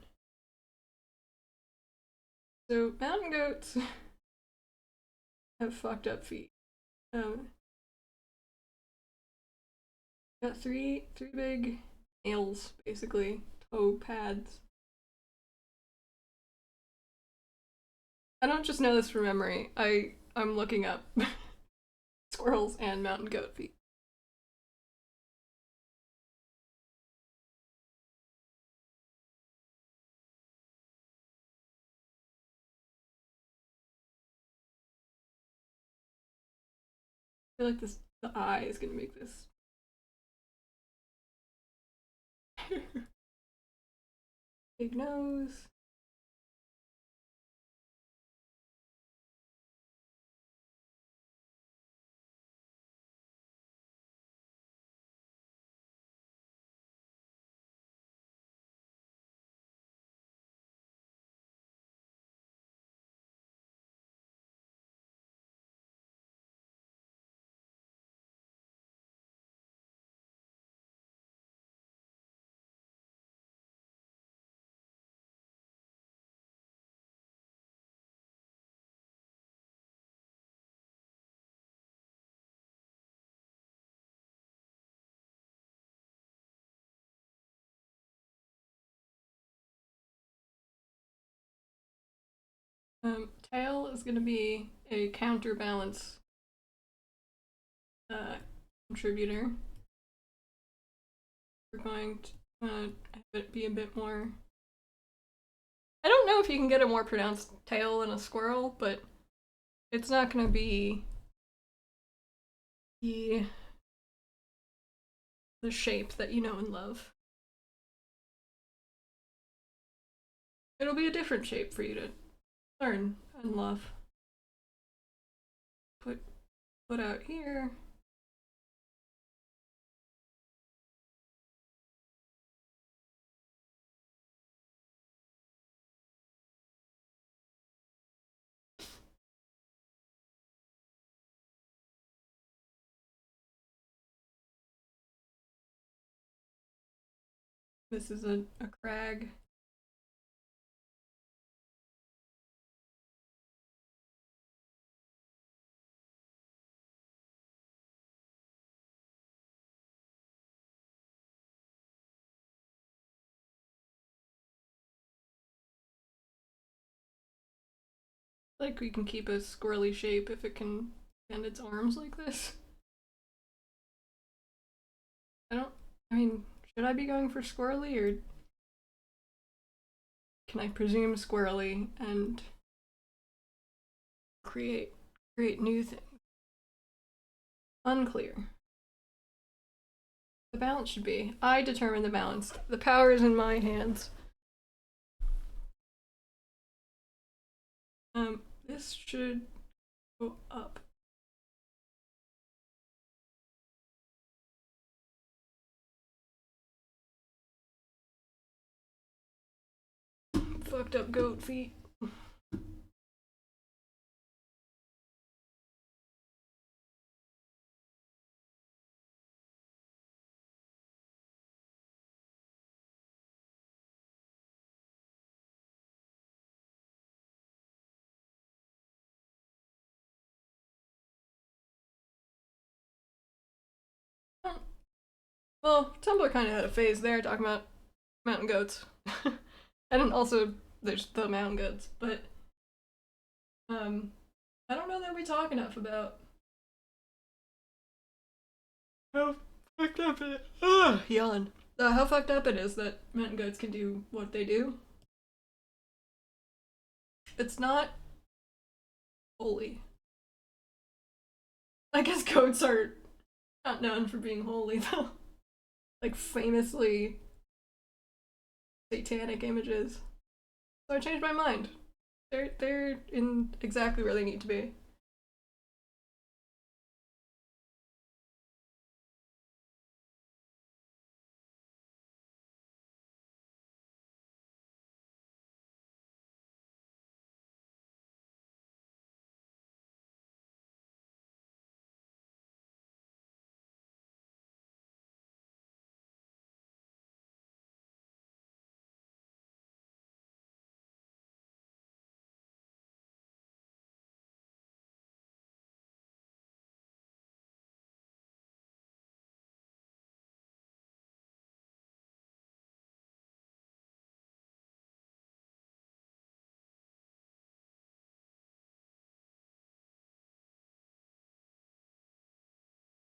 So, mountain goats have fucked up feet. Got three big nails, basically, toe pads. I don't just know this from memory. I'm looking up squirrels and mountain goat feet. I feel like the eye is gonna make this. Big nose. Tail is gonna be a counterbalance contributor. We're going to have it be a bit more. I don't know if you can get a more pronounced tail than a squirrel, but it's not gonna be the shape that you know and love. It'll be a different shape for you to learn and love. Put out here. This is a crag. Like we can keep a squirrely shape if it can bend its arms like this. I mean, should I be going for squirrely or can I presume squirrely and create new things? Unclear. The balance should be. I determine the balance. The power is in my hands. This should go up. Fucked up goat feet. Well, Tumblr kind of had a phase there talking about mountain goats. And also, there's the mountain goats, but I don't know that we talk enough about how fucked up it. Yawn. How fucked up it is that mountain goats can do what they do. It's not holy. I guess goats are not known for being holy though. Like famously satanic images. So I changed my mind. They're in exactly where they need to be.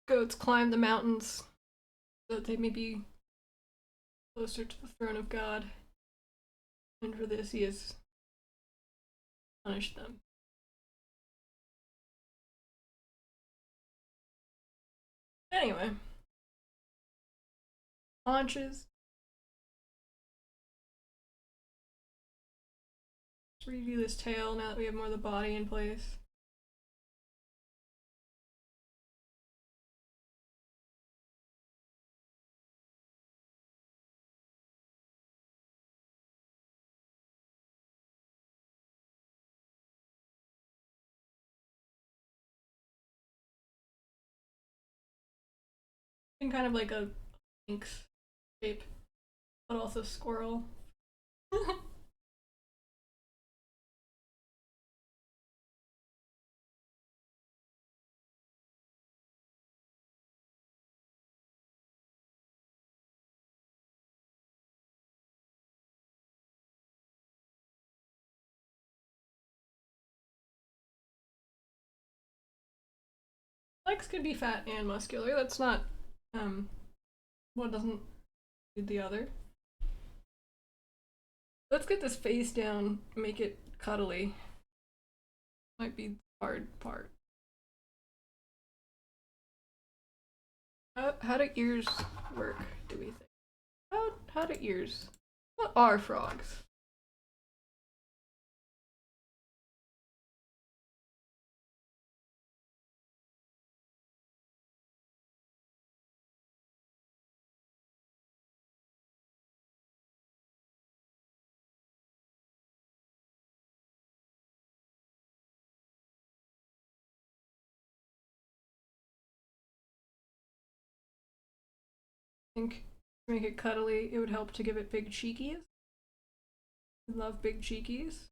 Goats climb the mountains so that they may be closer to the throne of God. And for this, he has punished them. Anyway, haunches. Let's review this tail now that we have more of the body in place. And kind of like a lynx shape, but also squirrel. Legs could be fat and muscular. That's not one doesn't need the other. Let's get this face down, make it cuddly. Might be the hard part. How do ears work, do we think? How do ears? What are frogs? I think make it cuddly, it would help to give it big cheekies. I love big cheekies.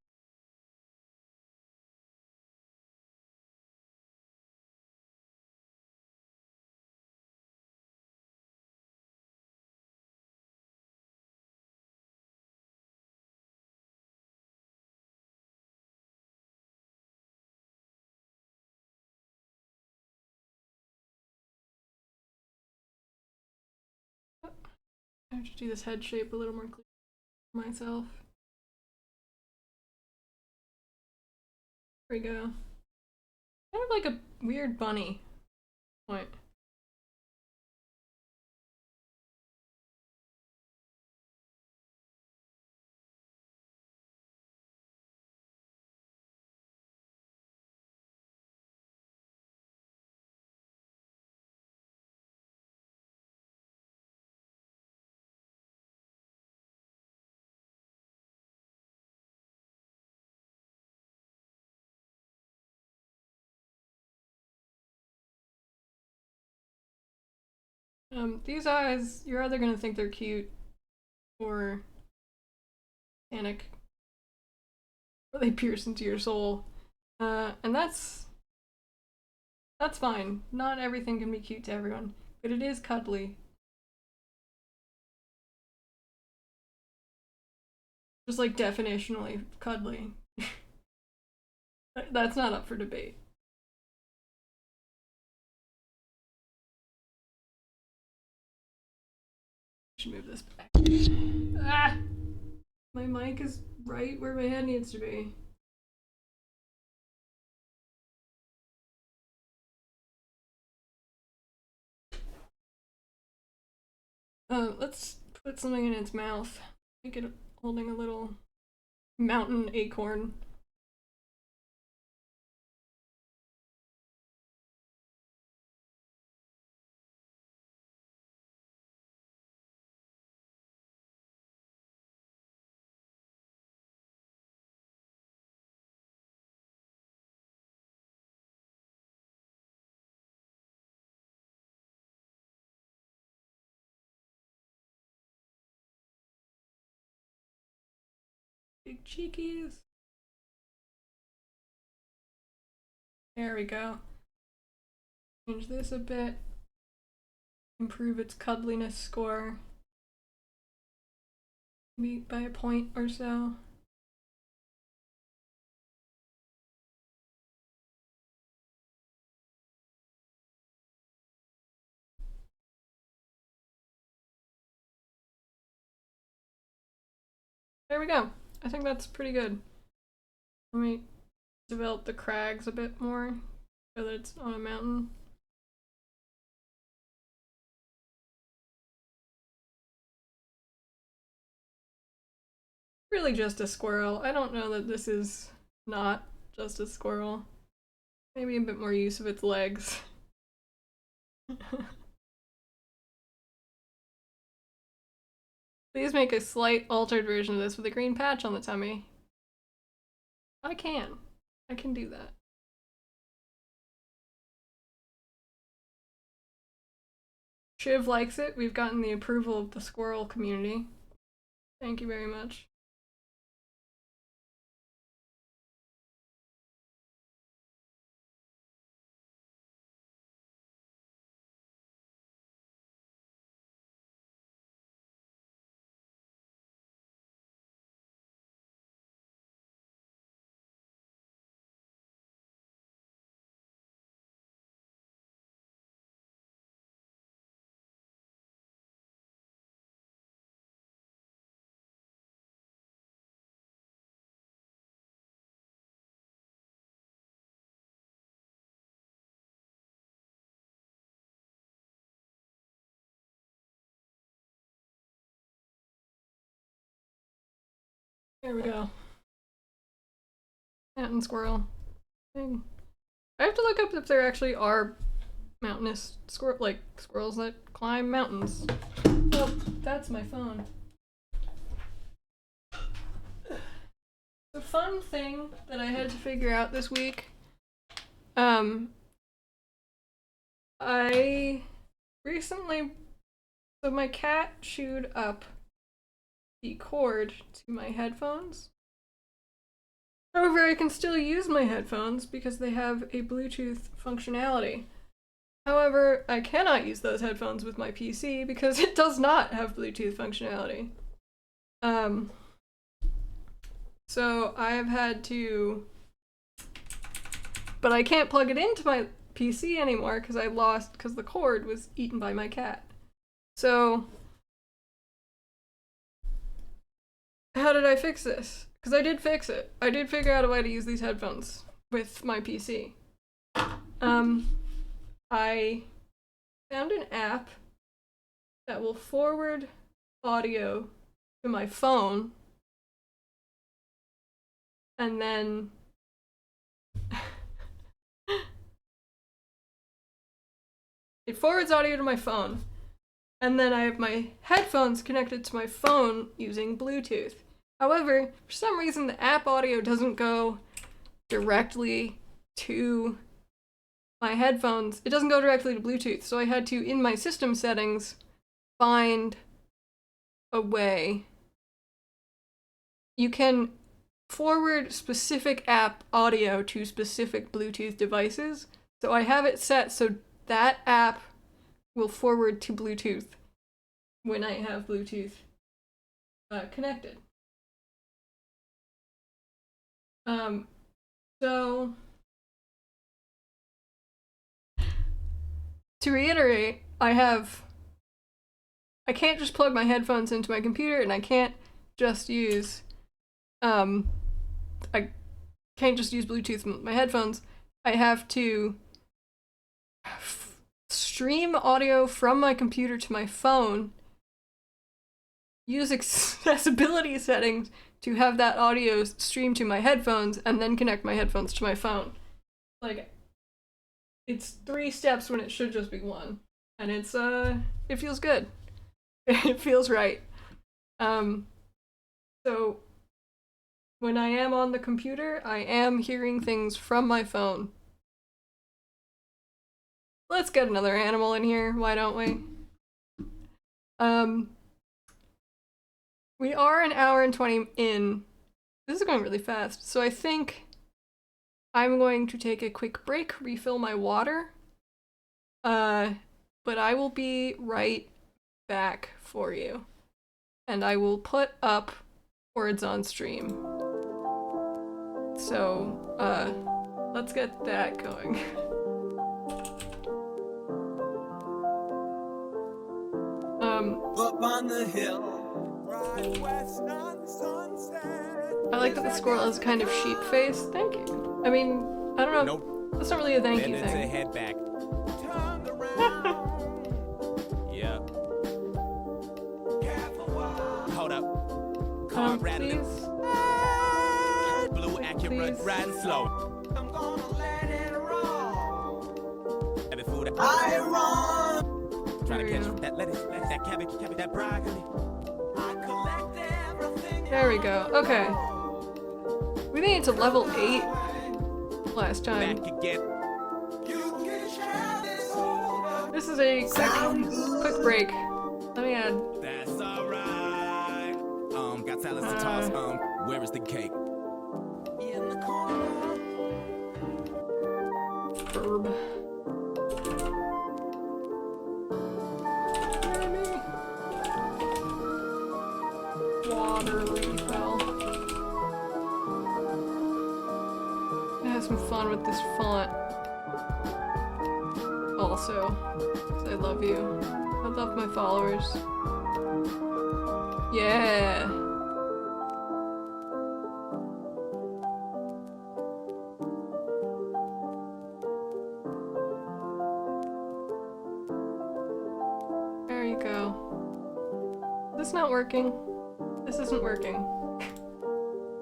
I have to do this head shape a little more clear for myself. There we go. Kind of like a weird bunny point. These eyes, you're either gonna think they're cute or panic, or they pierce into your soul. And that's fine. Not everything can be cute to everyone, but it is cuddly. Just like definitionally cuddly. That's not up for debate. I should move this back. Ah! My mic is right where my head needs to be. Let's put something in its mouth. Make it holding a little mountain acorn. Big cheekies. There we go. Change this a bit. Improve its cuddliness score. Maybe by a point or so. There we go. I think that's pretty good. Let me develop the crags a bit more so that it's on a mountain. Really just a squirrel. I don't know that this is not just a squirrel. Maybe a bit more use of its legs. Please make a slight altered version of this with a green patch on the tummy. I can. I can do that. Shiv likes it. We've gotten the approval of the squirrel community. Thank you very much. There we go. Mountain squirrel thing. I have to look up if there actually are mountainous squirrels that climb mountains. Oh, that's my phone. The fun thing that I had to figure out this week, I recently So my cat chewed up the cord to my headphones. However, I can still use my headphones because they have a Bluetooth functionality. However, I cannot use those headphones with my PC because it does not have Bluetooth functionality. So I've had to, but I can't plug it into my PC anymore because because the cord was eaten by my cat. So how did I fix this? Because I did fix it. I did figure out a way to use these headphones with my PC. I found an app that will forward audio to my phone, and then it forwards audio to my phone, and then I have my headphones connected to my phone using Bluetooth. However, for some reason the app audio doesn't go directly to my headphones. It doesn't go directly to Bluetooth, so I had to, in my system settings, find a way. You can forward specific app audio to specific Bluetooth devices, so I have it set so that app will forward to Bluetooth when I have Bluetooth connected. So to reiterate, I can't just plug my headphones into my computer, and I can't just use Bluetooth with my headphones. I have to stream audio from my computer to my phone, use accessibility settings to have that audio stream to my headphones, and then connect my headphones to my phone. Like, it's 3 steps when it should just be 1. And it feels good. It feels right. So when I am on the computer, I am hearing things from my phone. Let's get another animal in here, why don't we? We are an hour and 20 in. This is going really fast, so I think I'm going to take a quick break, refill my water. But I will be right back for you. And I will put up words on stream. So, let's get that going. Up on the hill, right west on sunset. I like that the squirrel has a kind of sheep face. Thank you. I mean, I don't know. Nope. That's not really a thank you Bend to thing. head back. Turned around. Yeah. Hold up. Car rattling. Please. Blue accurate, Please. riding slow. I'm gonna let it roll. Every food I run. Trying to catch that lettuce, that cabbage, that broccoli. I collect everything. There we go. Okay. We made it to level 8 last time. Back again. This is a quick break. Let me add. That's alright. Got salads to toss. Where is the cake? In the corner. Verb. Water refill. I have some fun with this font. Also, 'cause I love you. I love my followers. Yeah. There you go. Is this not working? This isn't working.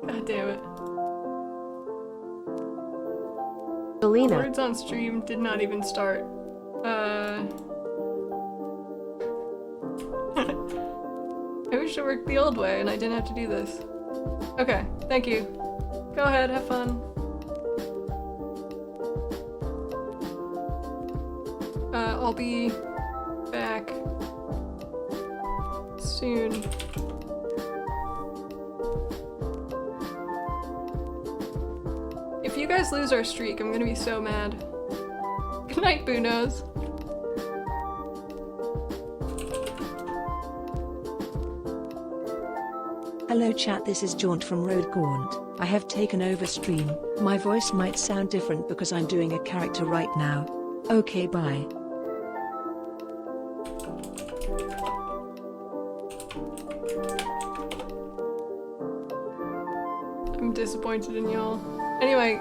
God damn it. Selena. Words on stream did not even start. I wish it worked the old way and I didn't have to do this. Okay, thank you. Go ahead, have fun. I'll be back soon. If you guys lose our streak, I'm gonna be so mad. Good night, Boo-Nose. Hello chat, this is Jaunt from Road Gaunt. I have taken over stream. My voice might sound different because I'm doing a character right now. Okay, bye. I'm disappointed in y'all. Anyway,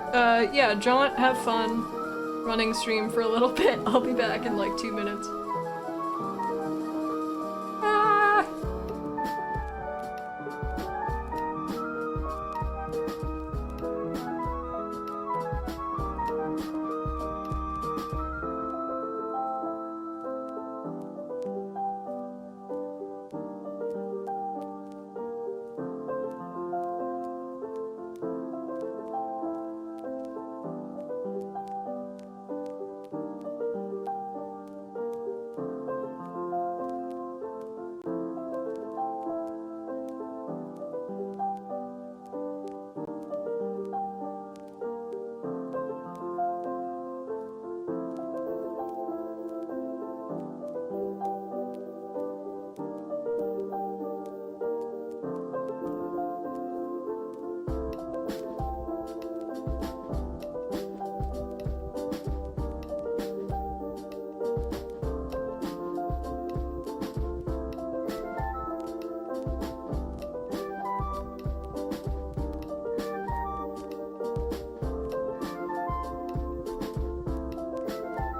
yeah, Jaunt, have fun running stream for a little bit. I'll be back in like 2 minutes. Ah!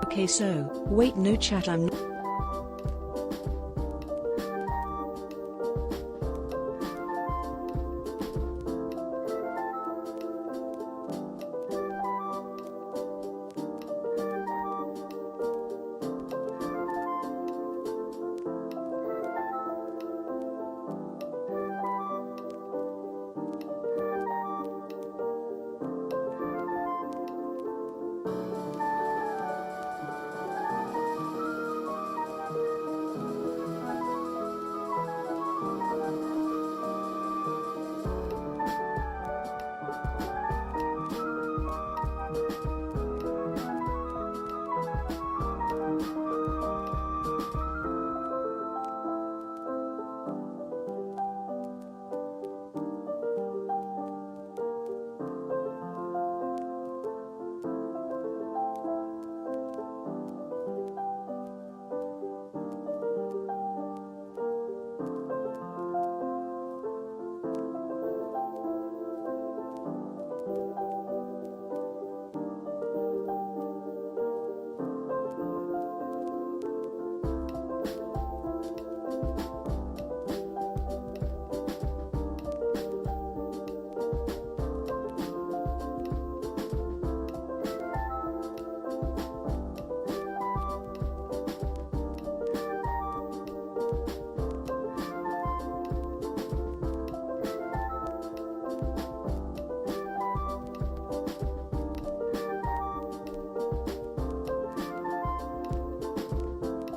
Okay, so, wait, no chat, I'm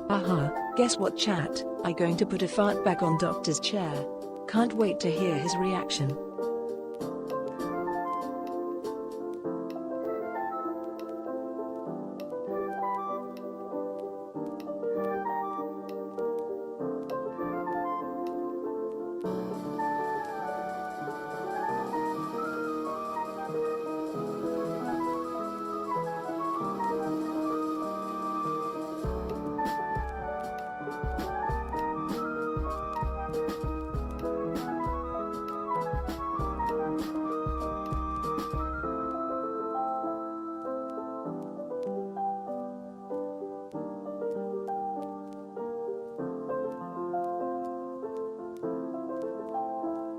Haha, guess what chat, I going to put a fart back on doctor's chair. Can't wait to hear his reaction.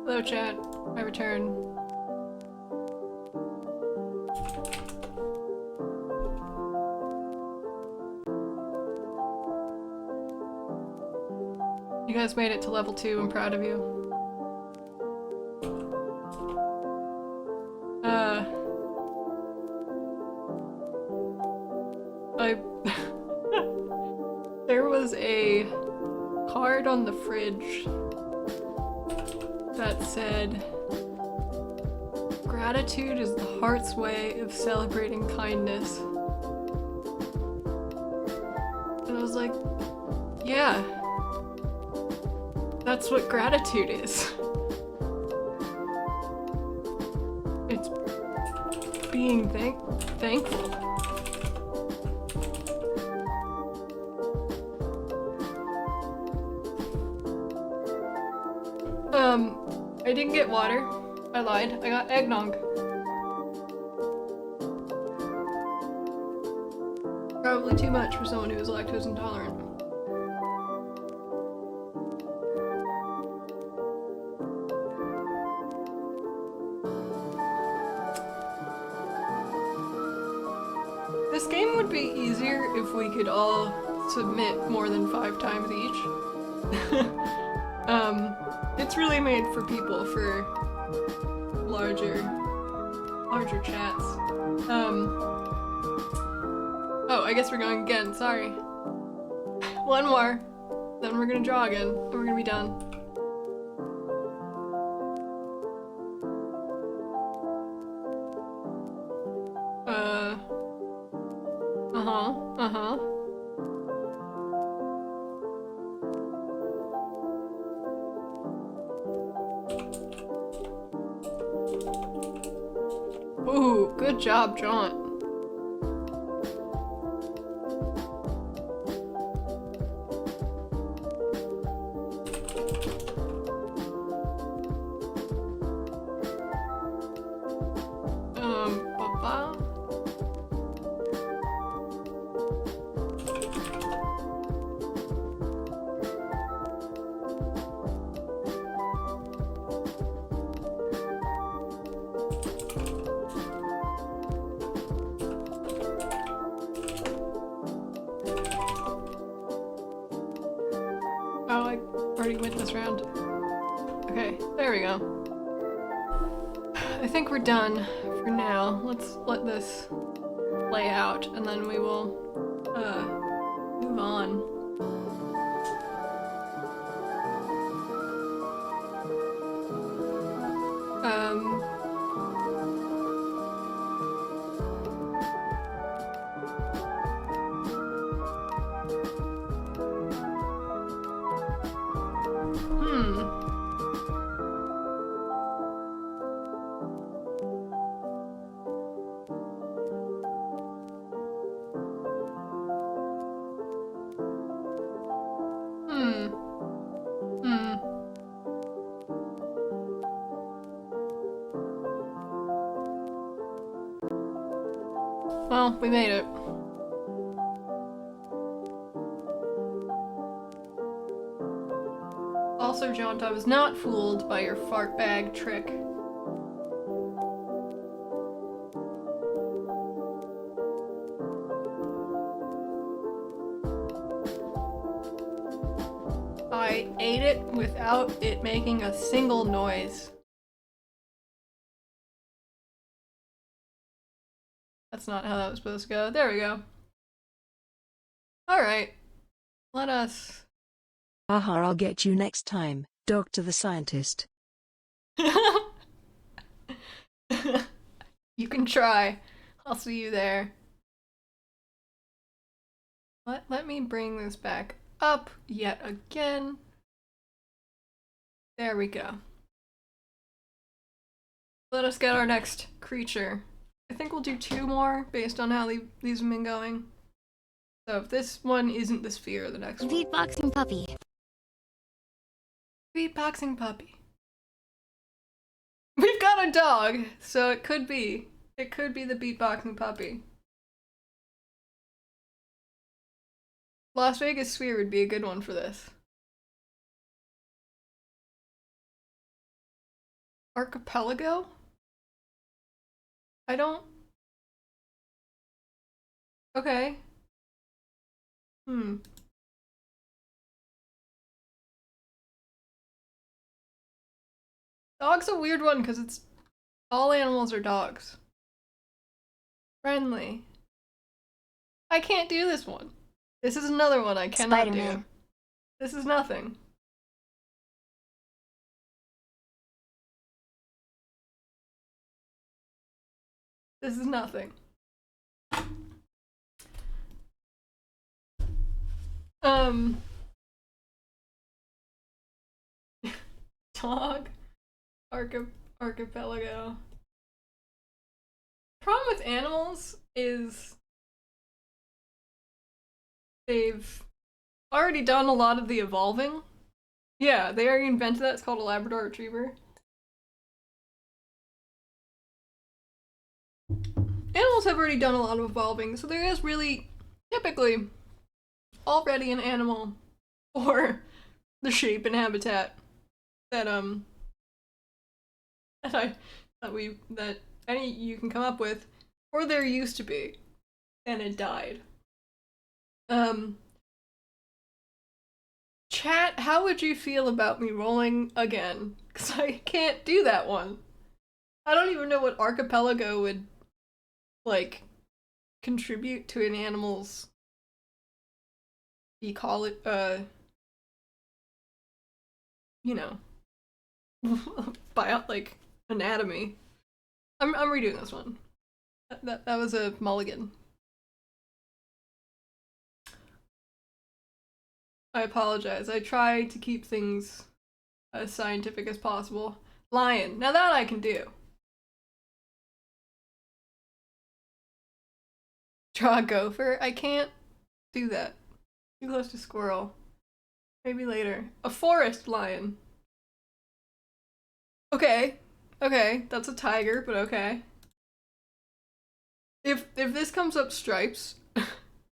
Hello chat, I return. You guys made it to level 2, I'm proud of you. There was a card on the fridge that said, gratitude is the heart's way of celebrating kindness. And I was like, yeah, that's what gratitude is. It's being thankful. I didn't get water. I lied. I got eggnog. Probably too much for someone who is lactose intolerant. This game would be easier if we could all submit more than 5 times each. It's really made for people for larger chats. Oh, I guess we're going again, sorry. One more, then we're gonna draw again, and we're gonna be done. Ooh, good job, John. Papa. Oh, I already went this round. Okay, there we go. I think we're done for now. Let's let this play out, and then we will move on. Well, we made it. Also, Jaunt, I was not fooled by your fart bag trick. I ate it without it making a single noise. That's not how that was supposed to go. There we go. Alright. Let us... Haha, I'll get you next time, Doctor the Scientist. You can try. I'll see you there. Let me bring this back up yet again. There we go. Let us get our next creature. I think we'll do 2 more based on how these have been going. So if this one isn't the sphere, the next one. Beatboxing puppy. Beatboxing puppy. We've got a dog, so it could be. It could be the beatboxing puppy. Las Vegas sphere would be a good one for this. Archipelago? I don't... Okay. Dog's a weird one because it's... all animals are dogs. Friendly. I can't do this one. This is another one I cannot do. Spider-Man. This is nothing. This is nothing. Dog. Archipelago. Problem with animals is they've already done a lot of the evolving. Yeah, they already invented that. It's called a Labrador Retriever. Animals have already done a lot of evolving, so there is really, typically, already an animal or the shape and habitat that that any you can come up with, or there used to be, and it died. Chat, how would you feel about me rolling again? Because I can't do that one. I don't even know what archipelago would, like, contribute to an animal's you know, like, anatomy. I'm redoing this one. That was a mulligan. I apologize. I try to keep things as scientific as possible. Lion. Now that I can do. Draw a gopher. I can't do that. Too close to squirrel. Maybe later. A forest lion. Okay. Okay, that's a tiger, but okay. If this comes up stripes, I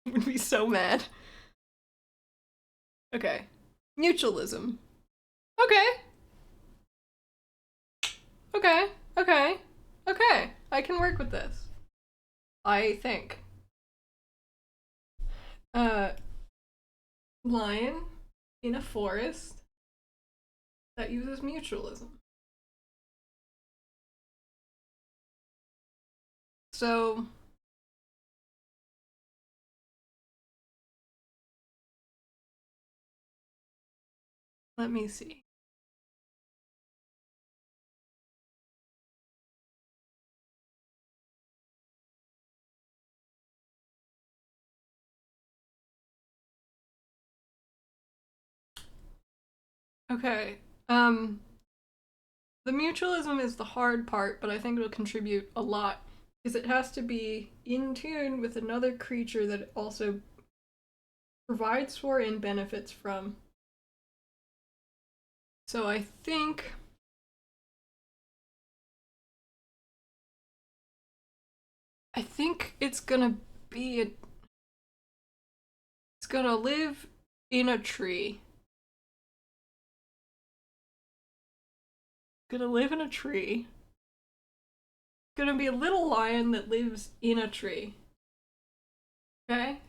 would be so mad. Okay. Mutualism. Okay. Okay. Okay. Okay. I can work with this. I think. Lion in a forest that uses mutualism. So let me see. Okay. The mutualism is the hard part, but I think it'll contribute a lot because it has to be in tune with another creature that it also provides for and benefits from. So I think it's gonna be it's gonna live in a tree. Gonna live in a tree. Gonna be a little lion that lives in a tree. Okay?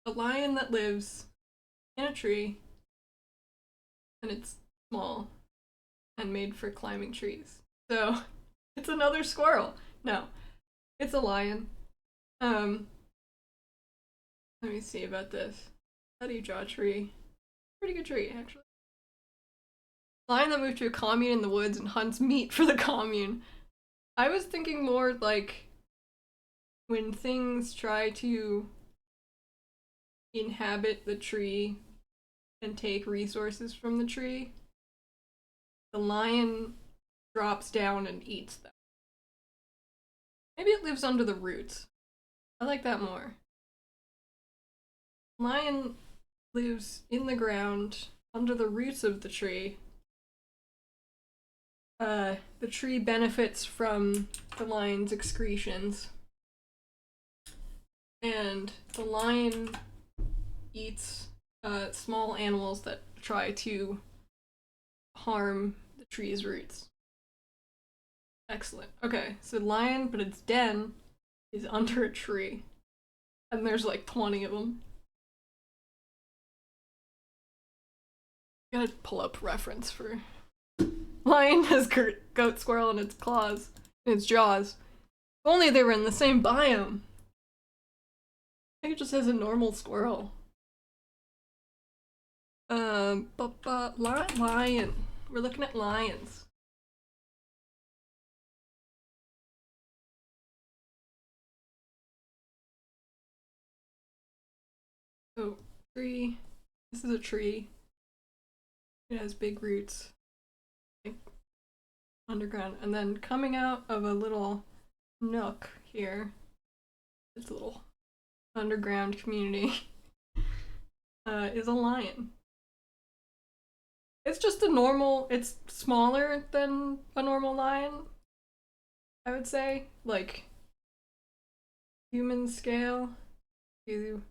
A lion that lives in a tree, and it's small and made for climbing trees. So it's another squirrel. No, it's a lion. Let me see about this. How do you draw a tree? Pretty good tree, actually. Lion that moved to a commune in the woods and hunts meat for the commune. I was thinking more like when things try to inhabit the tree and take resources from the tree, the lion drops down and eats them. Maybe it lives under the roots. I like that more. Lion lives in the ground under the roots of the tree. The tree benefits from the lion's excretions. And the lion eats small animals that try to harm the tree's roots. Excellent. Okay, so lion, but its den is under a tree. And there's like 20 of them. Gotta pull up reference for... Lion has goat squirrel in its claws, in its jaws. If only they were in the same biome. I think it just has a normal squirrel. Lion. We're looking at lions. So, tree. This is a tree. It has big roots, like underground, and then coming out of a little nook here, this little underground community, is a lion. It's just a normal. It's smaller than a normal lion, I would say, like human scale. To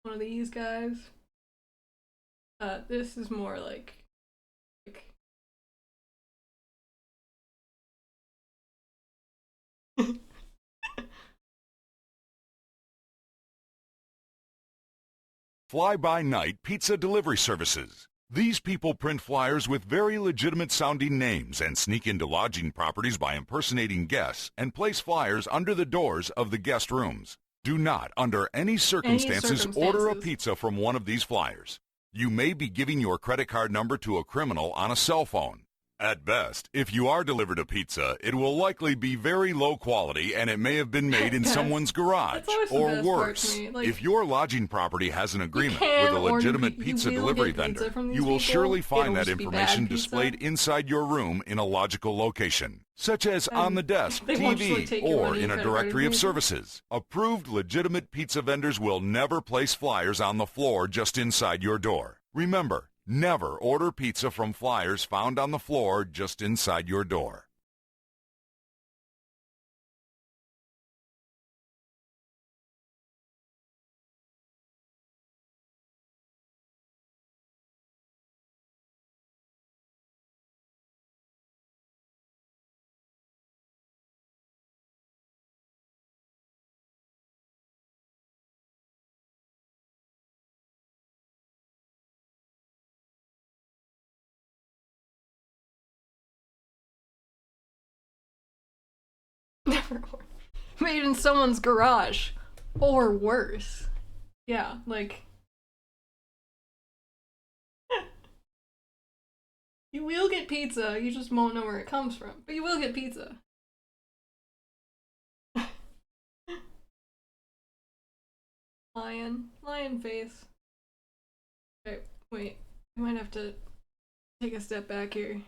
one of these guys. This is more like Fly-by-night pizza delivery services. These people print flyers with very legitimate sounding names and sneak into lodging properties by impersonating guests and place flyers under the doors of the guest rooms. Do not, under any circumstances, order a pizza from one of these flyers. You may be giving your credit card number to a criminal on a cell phone. At best, if you are delivered a pizza, it will likely be very low quality and it may have been made in someone's garage. Or worse, like, if your lodging property has an agreement with a legitimate pizza delivery vendor, you will surely find that information displayed inside your room in a logical location, such as on the desk, TV, or in a directory of services. Approved legitimate pizza vendors will never place flyers on the floor just inside your door. Remember, never order pizza from flyers found on the floor just inside your door. Never made in someone's garage, or worse. Yeah, like you will get pizza. You just won't know where it comes from, but you will get pizza. Lion face. Okay, wait. I might have to take a step back here.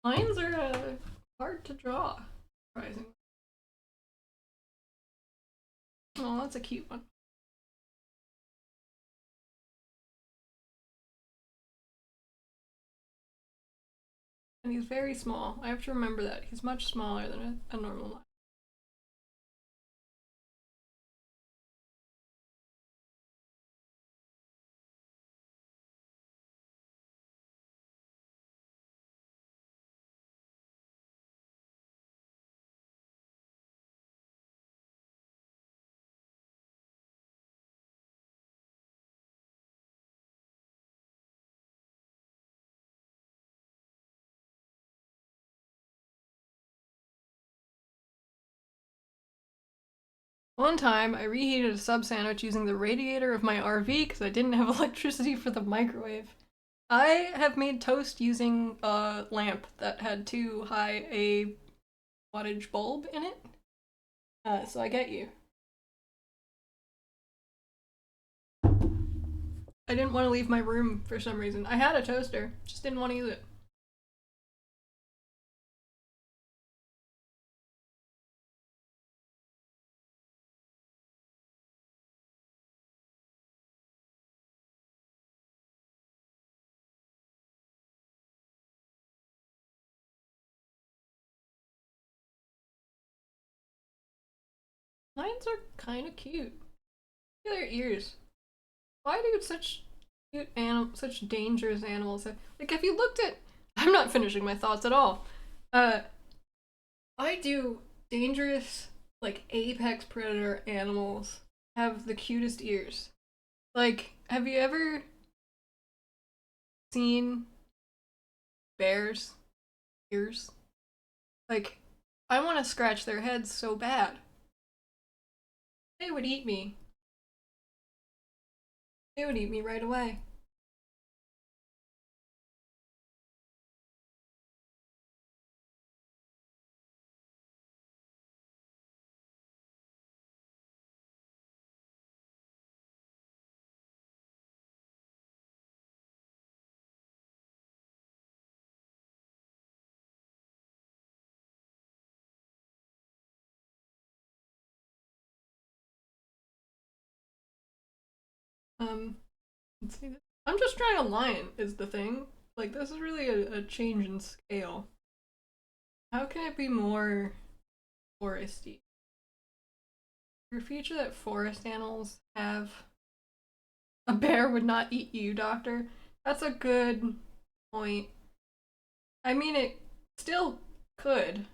Lions are hard to draw, surprisingly. Oh, that's a cute one. And he's very small. I have to remember that. He's much smaller than a normal lion. One time, I reheated a sub sandwich using the radiator of my RV because I didn't have electricity for the microwave. I have made toast using a lamp that had too high a wattage bulb in it. So I get you. I didn't want to leave my room for some reason. I had a toaster, just didn't want to use it. Lions are kind of cute. Look at their ears. Why do such cute such dangerous animals have, like, have you looked at, I'm not finishing my thoughts at all. I do dangerous, like, apex predator animals have the cutest ears. Like, have you ever seen bears' ears? Like, I want to scratch their heads so bad. They would eat me. They would eat me right away. Let's see. I'm just trying a lion is the thing. Like, this is really a change in scale. How can it be more foresty? Your feature that forest animals have. A bear would not eat you, Doctor. That's a good point. I mean, it still could.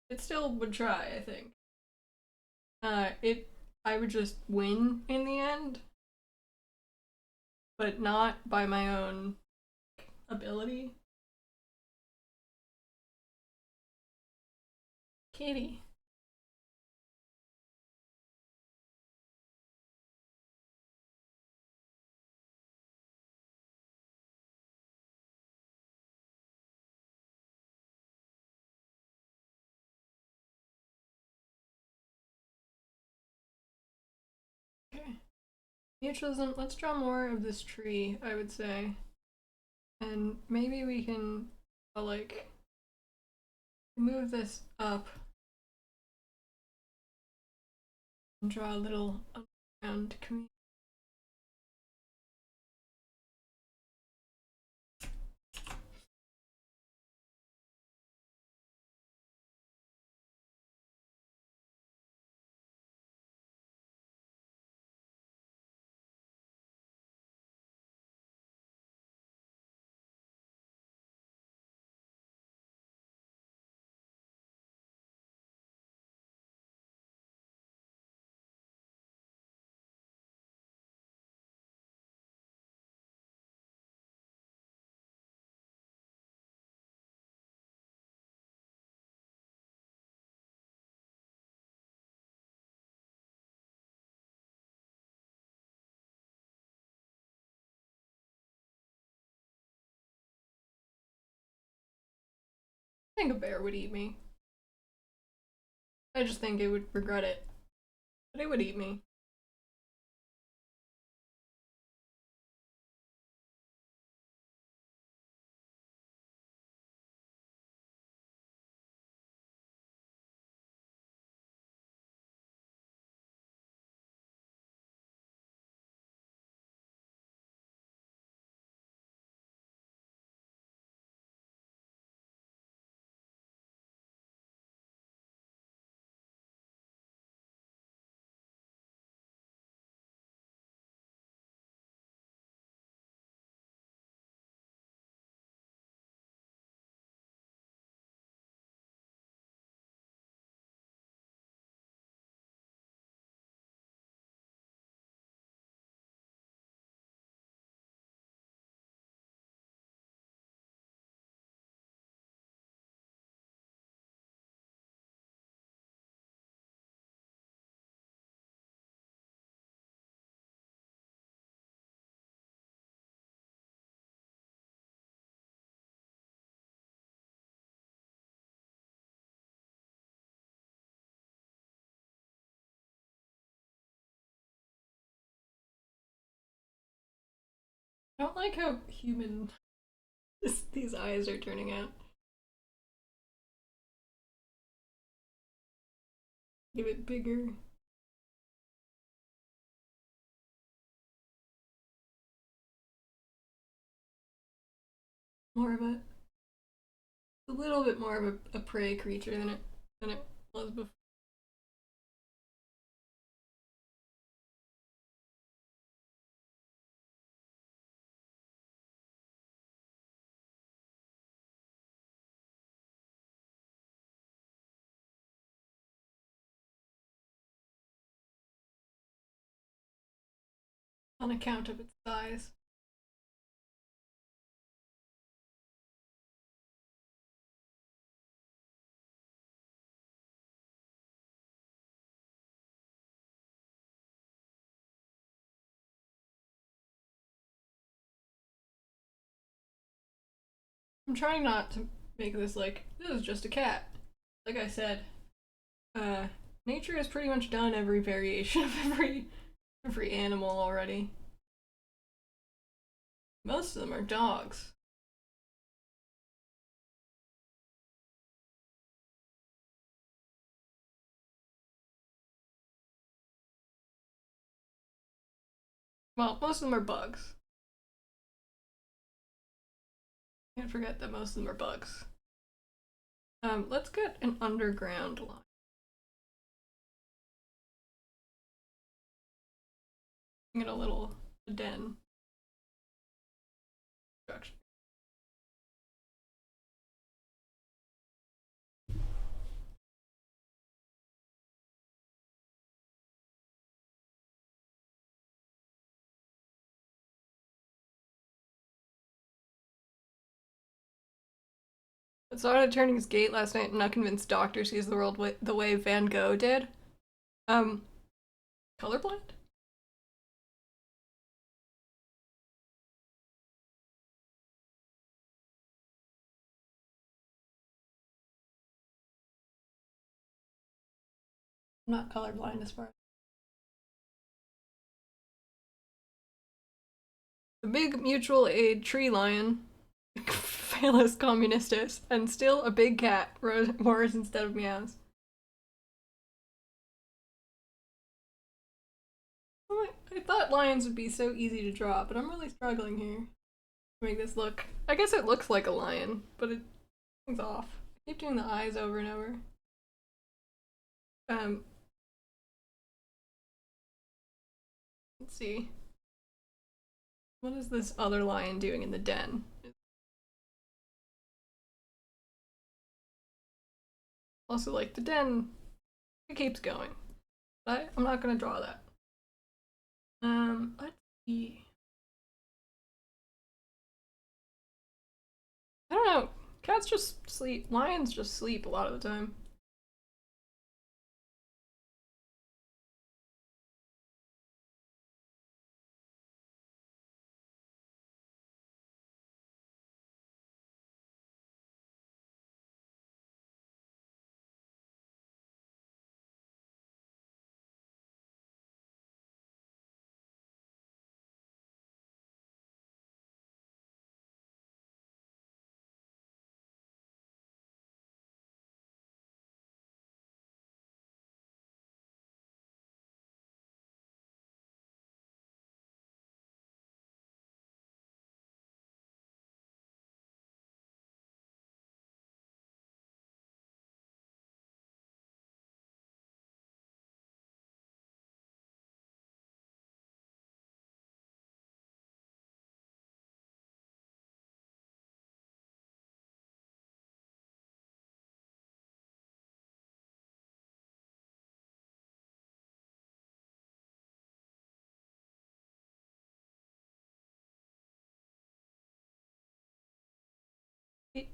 It still would try, I think. I would just win in the end, but not by my own ability. Kitty. Okay. Mutualism, let's draw more of this tree, I would say. And maybe we can, like, move this up and draw a little underground community. I think a bear would eat me. I just think it would regret it. But it would eat me. I don't like how human these eyes are turning out. Give it bigger. More of a little bit more of a prey creature than it was before. On account of its size. I'm trying not to make this like, this is just a cat. Like I said, nature has pretty much done every variation of every animal already. Most of them are dogs. Well, most of them are bugs. Can't forget that most of them are bugs. Let's get an underground line. Get a little den structure. I started turning his gate last night and not convinced Doctor sees the world the way Van Gogh did. Um, colorblind? I'm not colorblind as far as the big mutual aid tree lion, Phalis communistus, and still a big cat roars instead of meows. I thought lions would be so easy to draw, but I'm really struggling here to make this look. I guess it looks like a lion, but it's off. I keep doing the eyes over and over. Let's see. What is this other lion doing in the den? Also, like, the den, it keeps going. But I'm not gonna draw that. Let's see. I don't know. Cats just sleep. Lions just sleep a lot of the time.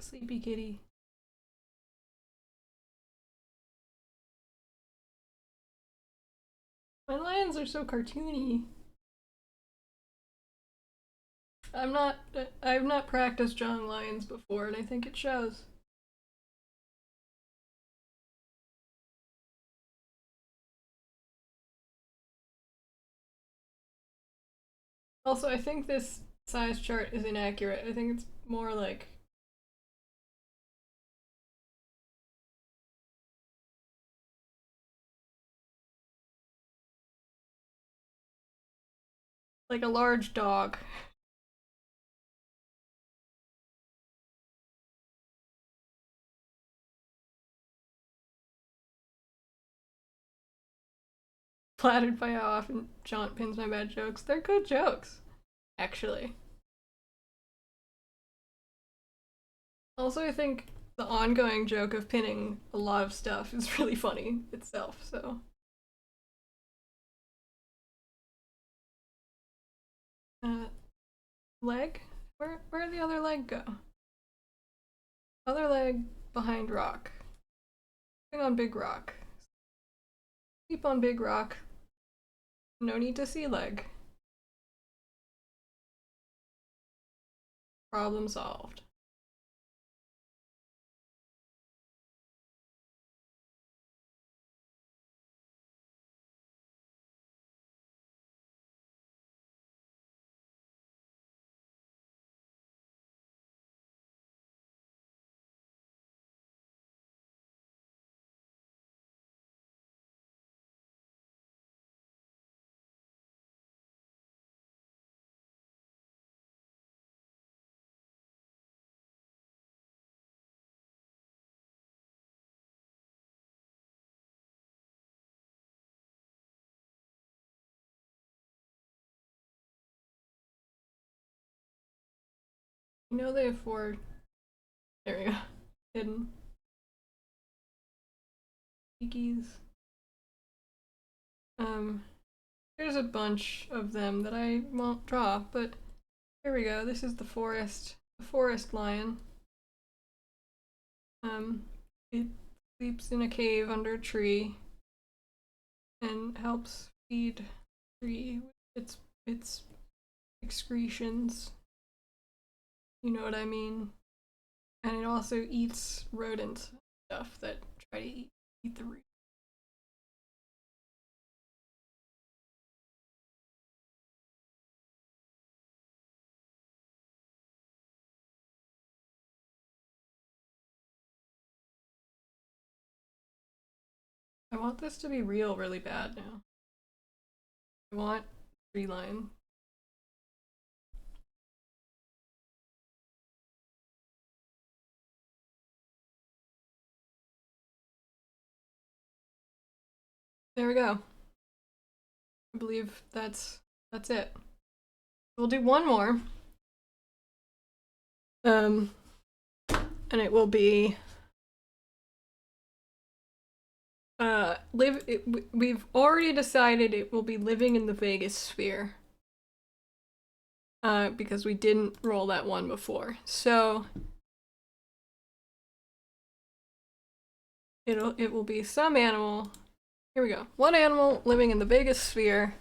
Sleepy kitty. My lions are so cartoony. I've not practiced drawing lions before, and I think it shows. Also, I think this size chart is inaccurate. I think it's more like a large dog. Flattered by how often Jaunt pins my bad jokes. They're good jokes, actually. Also, I think the ongoing joke of pinning a lot of stuff is really funny itself, so. Leg? Where'd the other leg go? Other leg behind rock. Sleeping on big rock. Sleep on big rock. No need to see leg. Problem solved. You know they have 4. There we go. Hidden. Sneakies. There's a bunch of them that I won't draw, but here we go. This is the forest lion. It sleeps in a cave under a tree and helps feed the tree with its excretions. You know what I mean? And it also eats rodents and stuff that try to eat the root. I want this to be real really bad now. I want tree line. There we go. I believe that's it. We'll do one more. And it will be we've already decided it will be living in the Vegas sphere. Because we didn't roll that one before. So it will be some animal. Here we go. One animal living in the Vegas sphere.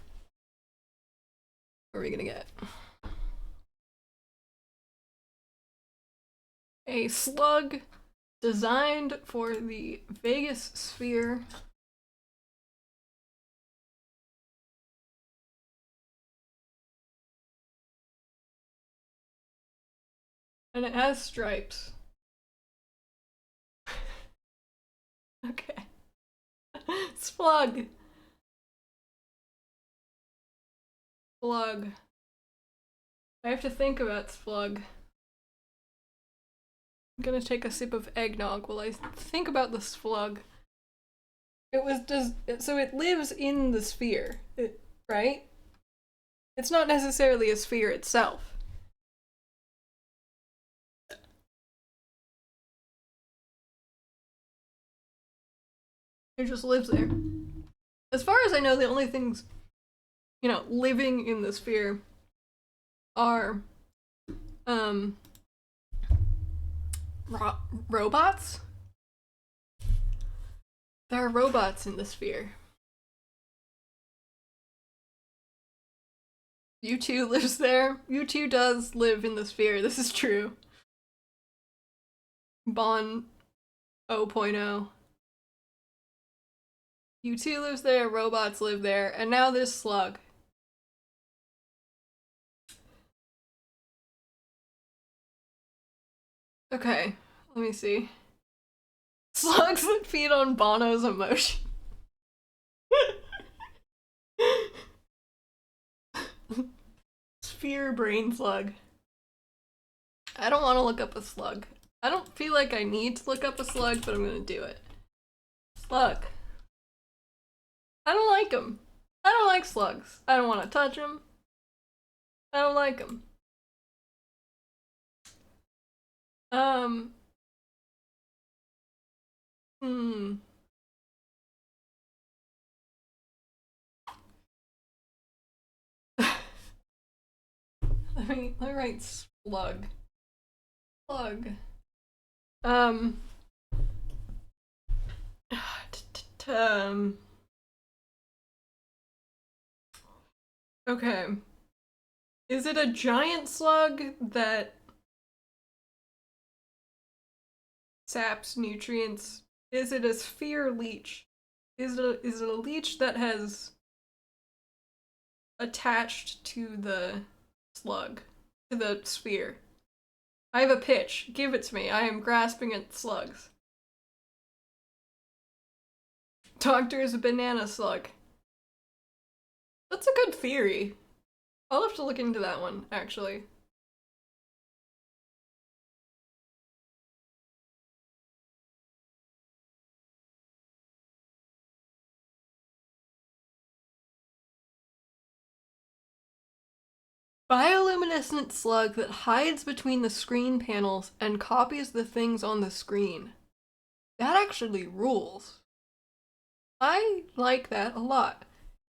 What are we gonna get? A slug designed for the Vegas sphere. And it has stripes. Okay. Slug. Slug. I have to think about slug. I'm gonna take a sip of eggnog while I think about the slug. So it lives in the sphere, right? It's not necessarily a sphere itself. It just lives there. As far as I know, the only things, living in the sphere are, robots? There are robots in the sphere. U2 lives there. U2 does live in the sphere, this is true. Bon 0.0. U2 lives there, robots live there, and now this slug. Okay, let me see. Slugs that feed on Bono's emotion. Sphere brain slug. I don't want to look up a slug. I don't feel like I need to look up a slug, but I'm gonna do it. Slug. I don't like them. I don't like slugs. I don't want to touch them. I don't like them. Let me write slug. Slug. Okay. Is it a giant slug that saps nutrients? Is it a sphere leech? Is it a leech that has attached to the slug, to the sphere? I have a pitch. Give it to me. I am grasping at slugs. Doctor is a banana slug. That's a good theory. I'll have to look into that one, actually. Bioluminescent slug that hides between the screen panels and copies the things on the screen. That actually rules. I like that a lot.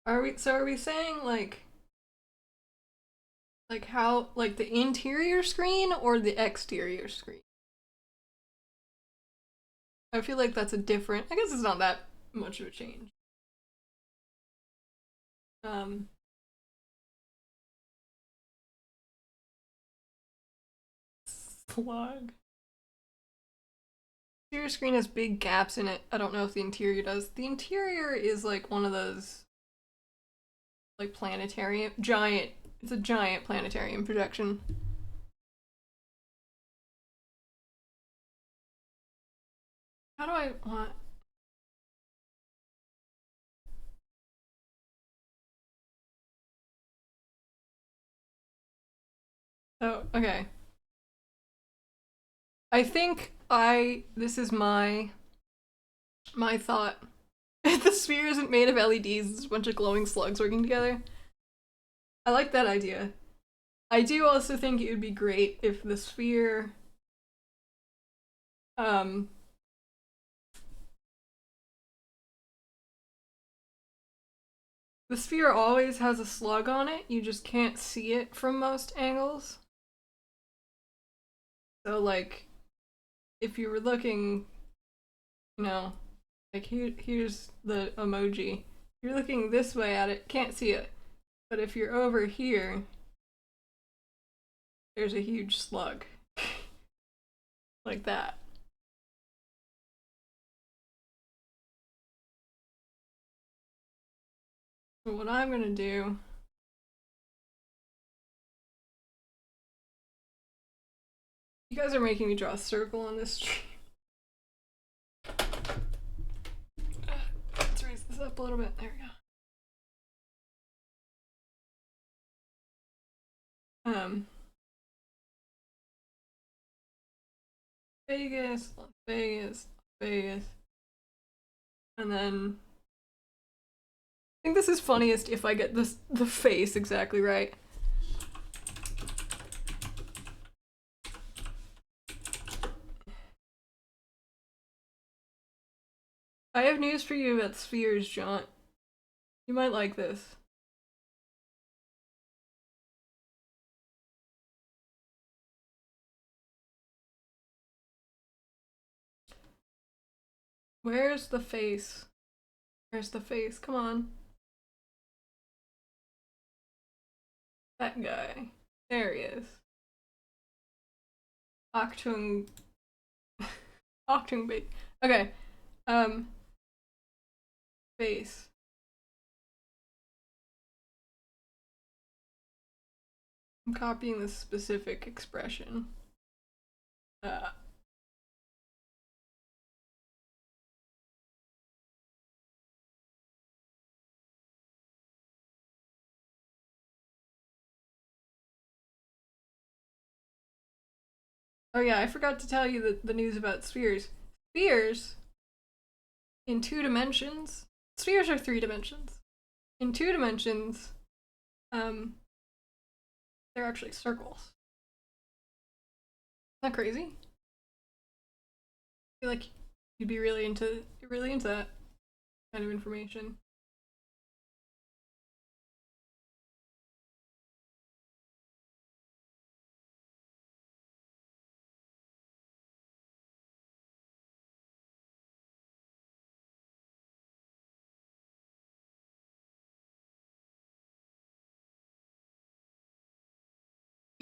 Are we saying like how, like the interior screen or the exterior screen? I feel like that's a different, I guess it's not that much of a change. Slug. Exterior screen has big gaps in it. I don't know if the interior does. The interior is like one of those like planetarium, giant, it's a giant planetarium projection. How do I want? Oh, okay. I think this is my thought. The sphere isn't made of LEDs, it's a bunch of glowing slugs working together. I like that idea. I do also think it would be great if the sphere the sphere always has a slug on it, you just can't see it from most angles. So like, if you were looking, you know, like here's the emoji. If you're looking this way at it, can't see it. But if you're over here, there's a huge slug. Like that. So what I'm gonna do, you guys are making me draw a circle on this stream. Let's raise this up a little bit. There we go. Vegas, Las Vegas, Vegas. And then I think this is funniest if I get the face exactly right. I have news for you about spheres, John. You might like this. Where's the face? Where's the face? Come on. That guy. There he is. Octung. Octung bait. Okay. Face. I'm copying this specific expression. Oh yeah, I forgot to tell you the news about spheres. Spheres, in 2 dimensions, spheres are 3 dimensions. In 2 dimensions, they're actually circles. Isn't that crazy? I feel like you'd be really into that kind of information.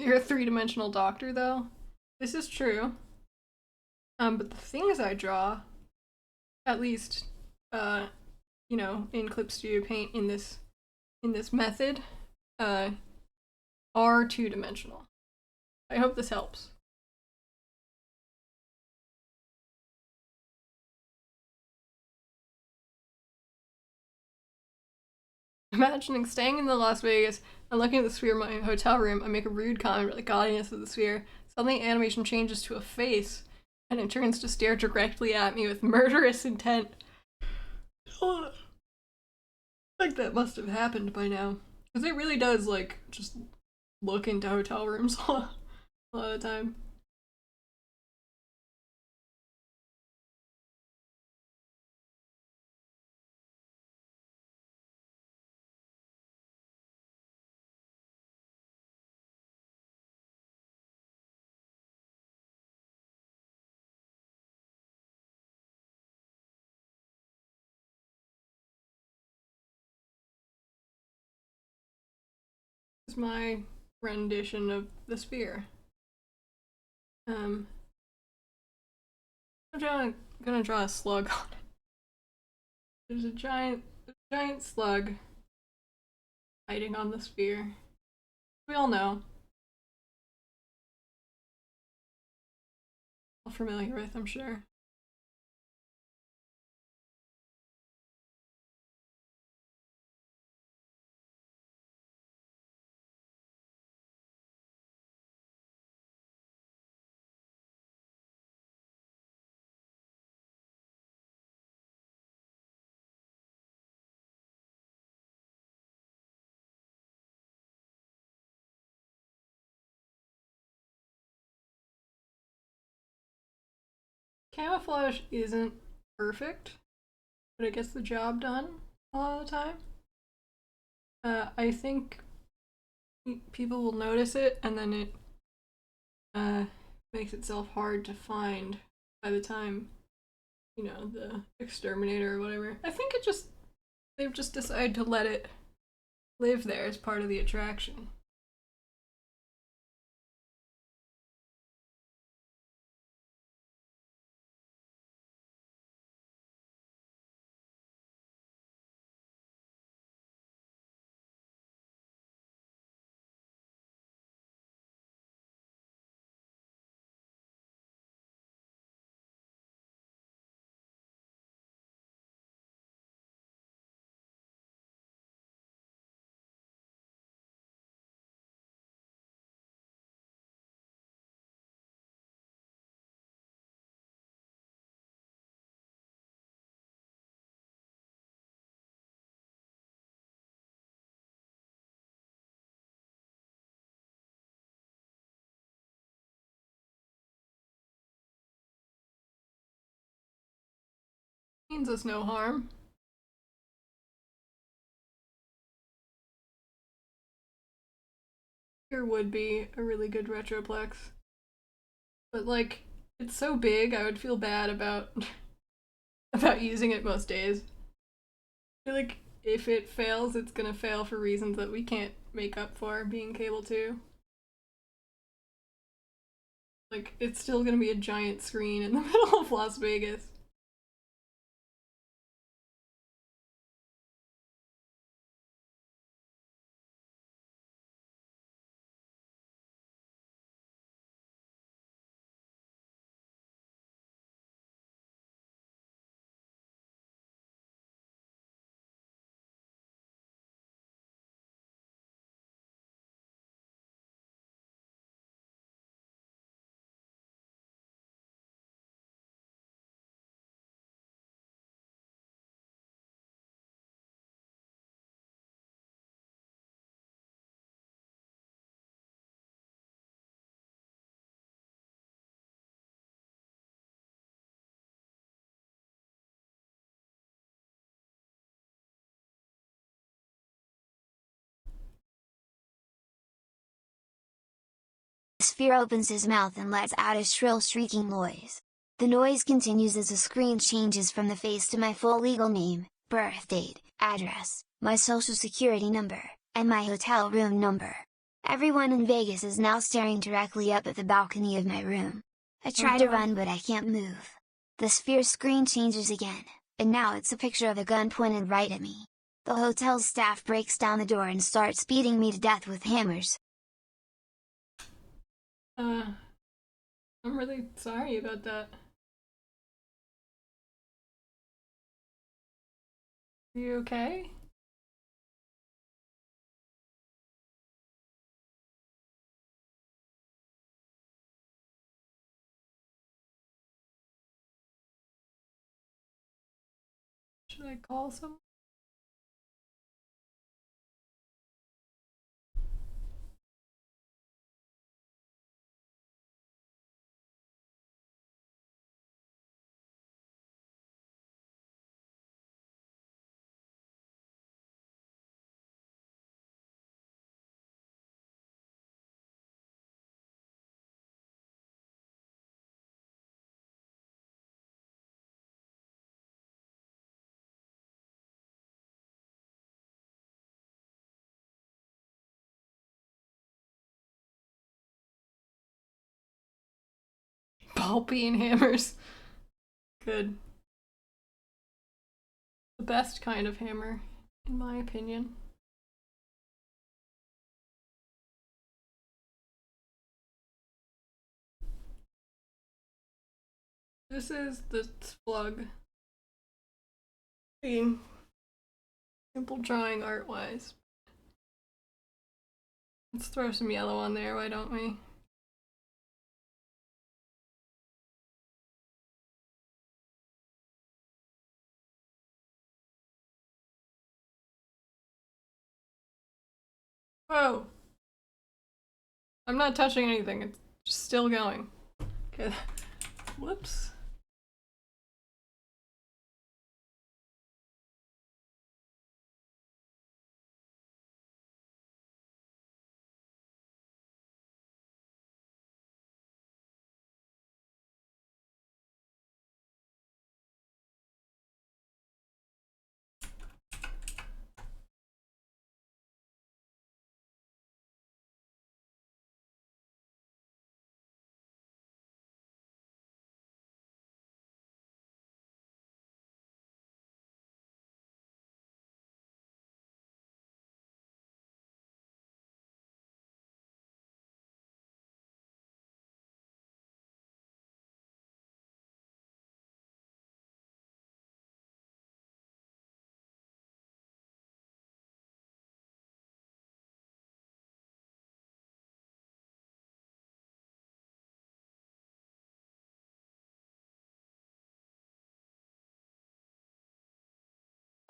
You're a 3-dimensional doctor, though. This is true. But the things I draw, at least, you know, in Clip Studio Paint in this method, are 2-dimensional. I hope this helps. Imagining staying in the Las Vegas and looking at the sphere in my hotel room, I make a rude comment about the gaudiness of the sphere. Suddenly animation changes to a face, and it turns to stare directly at me with murderous intent. Like that must have happened by now. Because it really does, like, just look into hotel rooms a lot of the time. This is my rendition of the sphere. I'm gonna draw a slug on it. There's a giant slug hiding on the sphere. We all know. All familiar with, I'm sure. Camouflage isn't perfect, but it gets the job done a lot of the time. I think people will notice it, and then it makes itself hard to find by the time, you know, the exterminator or whatever. I think they've just decided to let it live there as part of the attraction. Means us no harm. Here would be a really good retroplex. But like, it's so big, I would feel bad about about using it most days. I feel like if it fails, it's gonna fail for reasons that we can't make up for being cable 2. Like, it's still gonna be a giant screen in the middle of Las Vegas. The sphere opens his mouth and lets out a shrill shrieking noise. The noise continues as the screen changes from the face to my full legal name, birth date, address, my social security number, and my hotel room number. Everyone in Vegas is now staring directly up at the balcony of my room. I try to run but I can't move. The sphere screen changes again, and now it's a picture of a gun pointed right at me. The hotel's staff breaks down the door and starts beating me to death with hammers. I'm really sorry about that. Are you okay? Should I call someone? ball peen hammers. Good. The best kind of hammer, in my opinion. This is the slug. Being simple drawing art-wise. Let's throw some yellow on there, why don't we? Whoa! I'm not touching anything, it's just still going. Okay, whoops.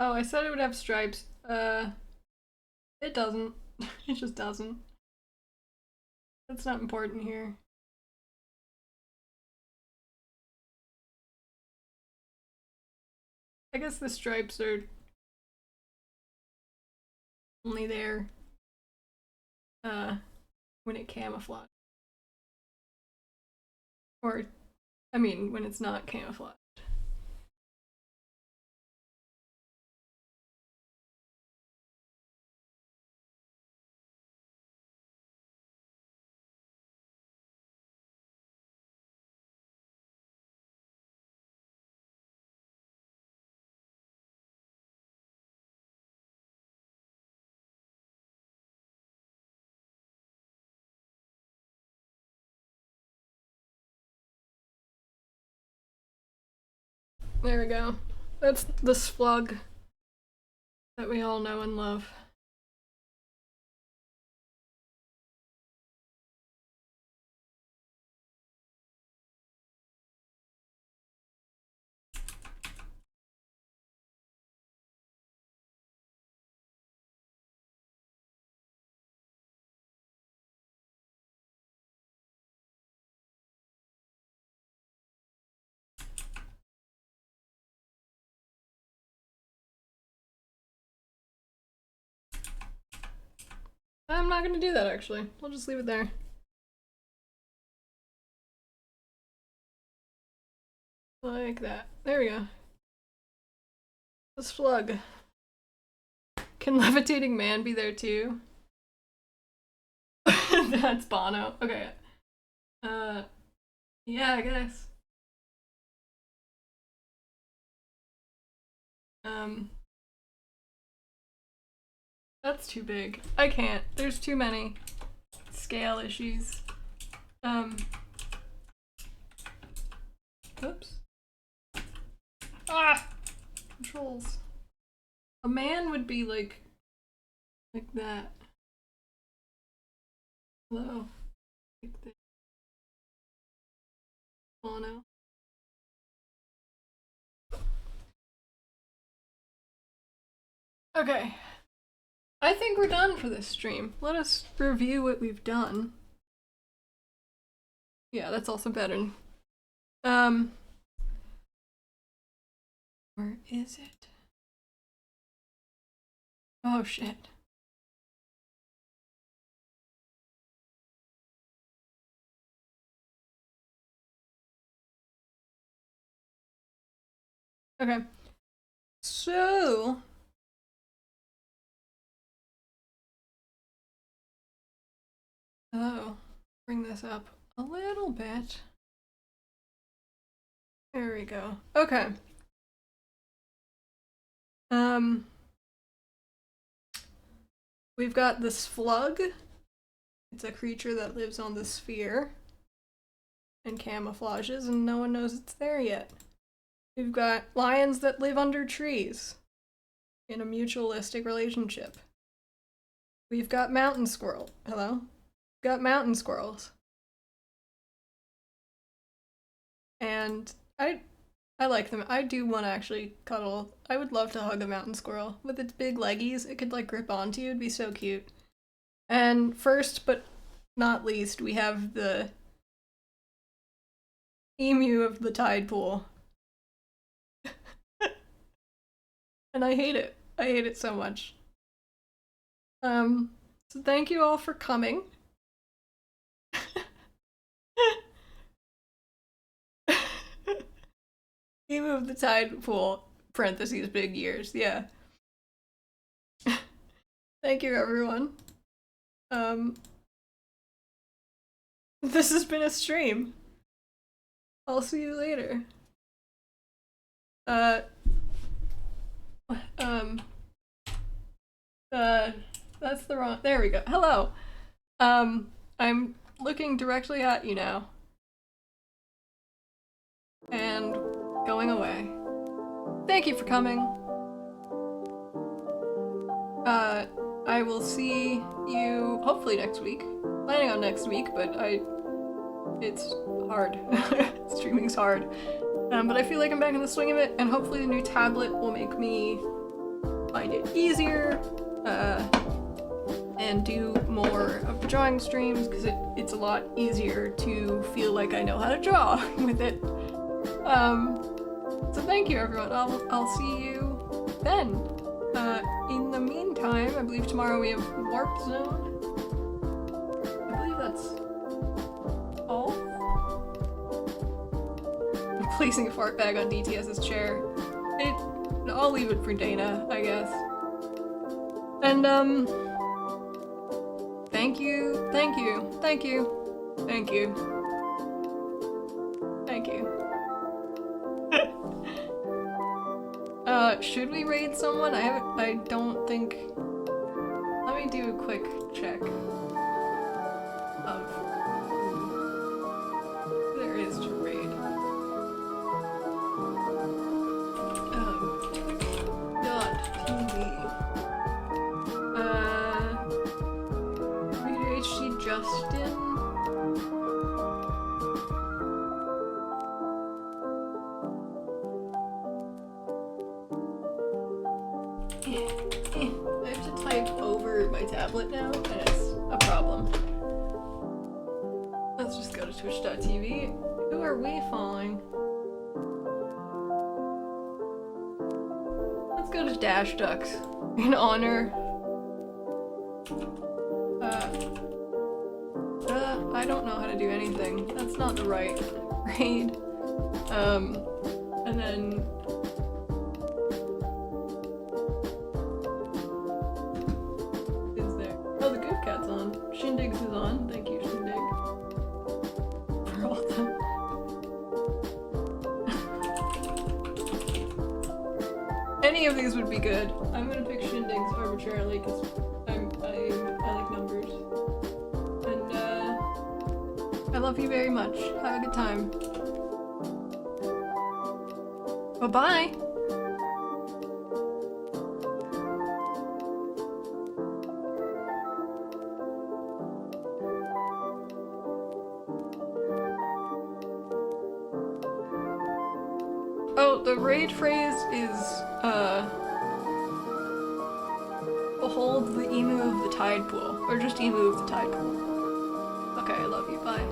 Oh, I said it would have stripes. It doesn't. It just doesn't. That's not important here. I guess the stripes are only there when it camouflages. Or, I mean, when it's not camouflaged. There we go. That's the slug that we all know and love. I'm not gonna do that actually. I'll just leave it there. Like that. There we go. The slug. Can levitating man be there too? That's Bono. Okay. Yeah, I guess. That's too big. I can't. There's too many scale issues. Oops. Ah! Controls. A man would be like that. Hello. Like this. Bono. Okay. I think we're done for this stream. Let us review what we've done. Yeah, that's also better. Where is it? Oh shit. Okay. So bring this up a little bit. There we go. Okay. We've got the slug. It's a creature that lives on the sphere and camouflages, and no one knows it's there yet. We've got lions that live under trees in a mutualistic relationship. We've got mountain squirrel. Hello? We've got mountain squirrels. And I like them. I do want to actually cuddle. I would love to hug a mountain squirrel. With its big leggies, it could like grip onto you. It'd be so cute. And first but not least, we have the emu of the tide pool. And I hate it. I hate it so much. So thank you all for coming. Emu of the tide pool, parentheses, big ears, yeah. Thank you, everyone. This has been a stream. I'll see you later. That's the wrong, there we go. Hello. I'm looking directly at you now. And going away. Thank you for coming. I will see you hopefully next week. Planning on next week, but it's hard. Streaming's hard. But I feel like I'm back in the swing of it, and hopefully the new tablet will make me find it easier, and do more of the drawing streams, because it's a lot easier to feel like I know how to draw with it. So thank you, everyone. I'll see you then. In the meantime, I believe tomorrow we have Warp Zone. I believe that's all. I'm placing a fart bag on DTS's chair. I'll leave it for Dana, I guess. And, thank you, thank you, thank you, thank you, thank you. Should we raid someone? I don't think... Let me do a quick check of who there is to raid. Twitch.tv. HD Justin. I have to type over my tablet now, and it's a problem. Let's just go to twitch.tv. Who are we following? Let's go to Dash Ducks in honor. I don't know how to do anything. That's not the right raid. And then Shindigs is on. Thank you, Shindig. For all the... Any of these would be good. I'm gonna pick Shindigs arbitrarily because I like numbers. And I love you very much. Have a good time. Bye-bye! Oh, the raid phrase is, behold the emu of the tide pool. Or just emu of the tide pool. Okay, I love you, bye.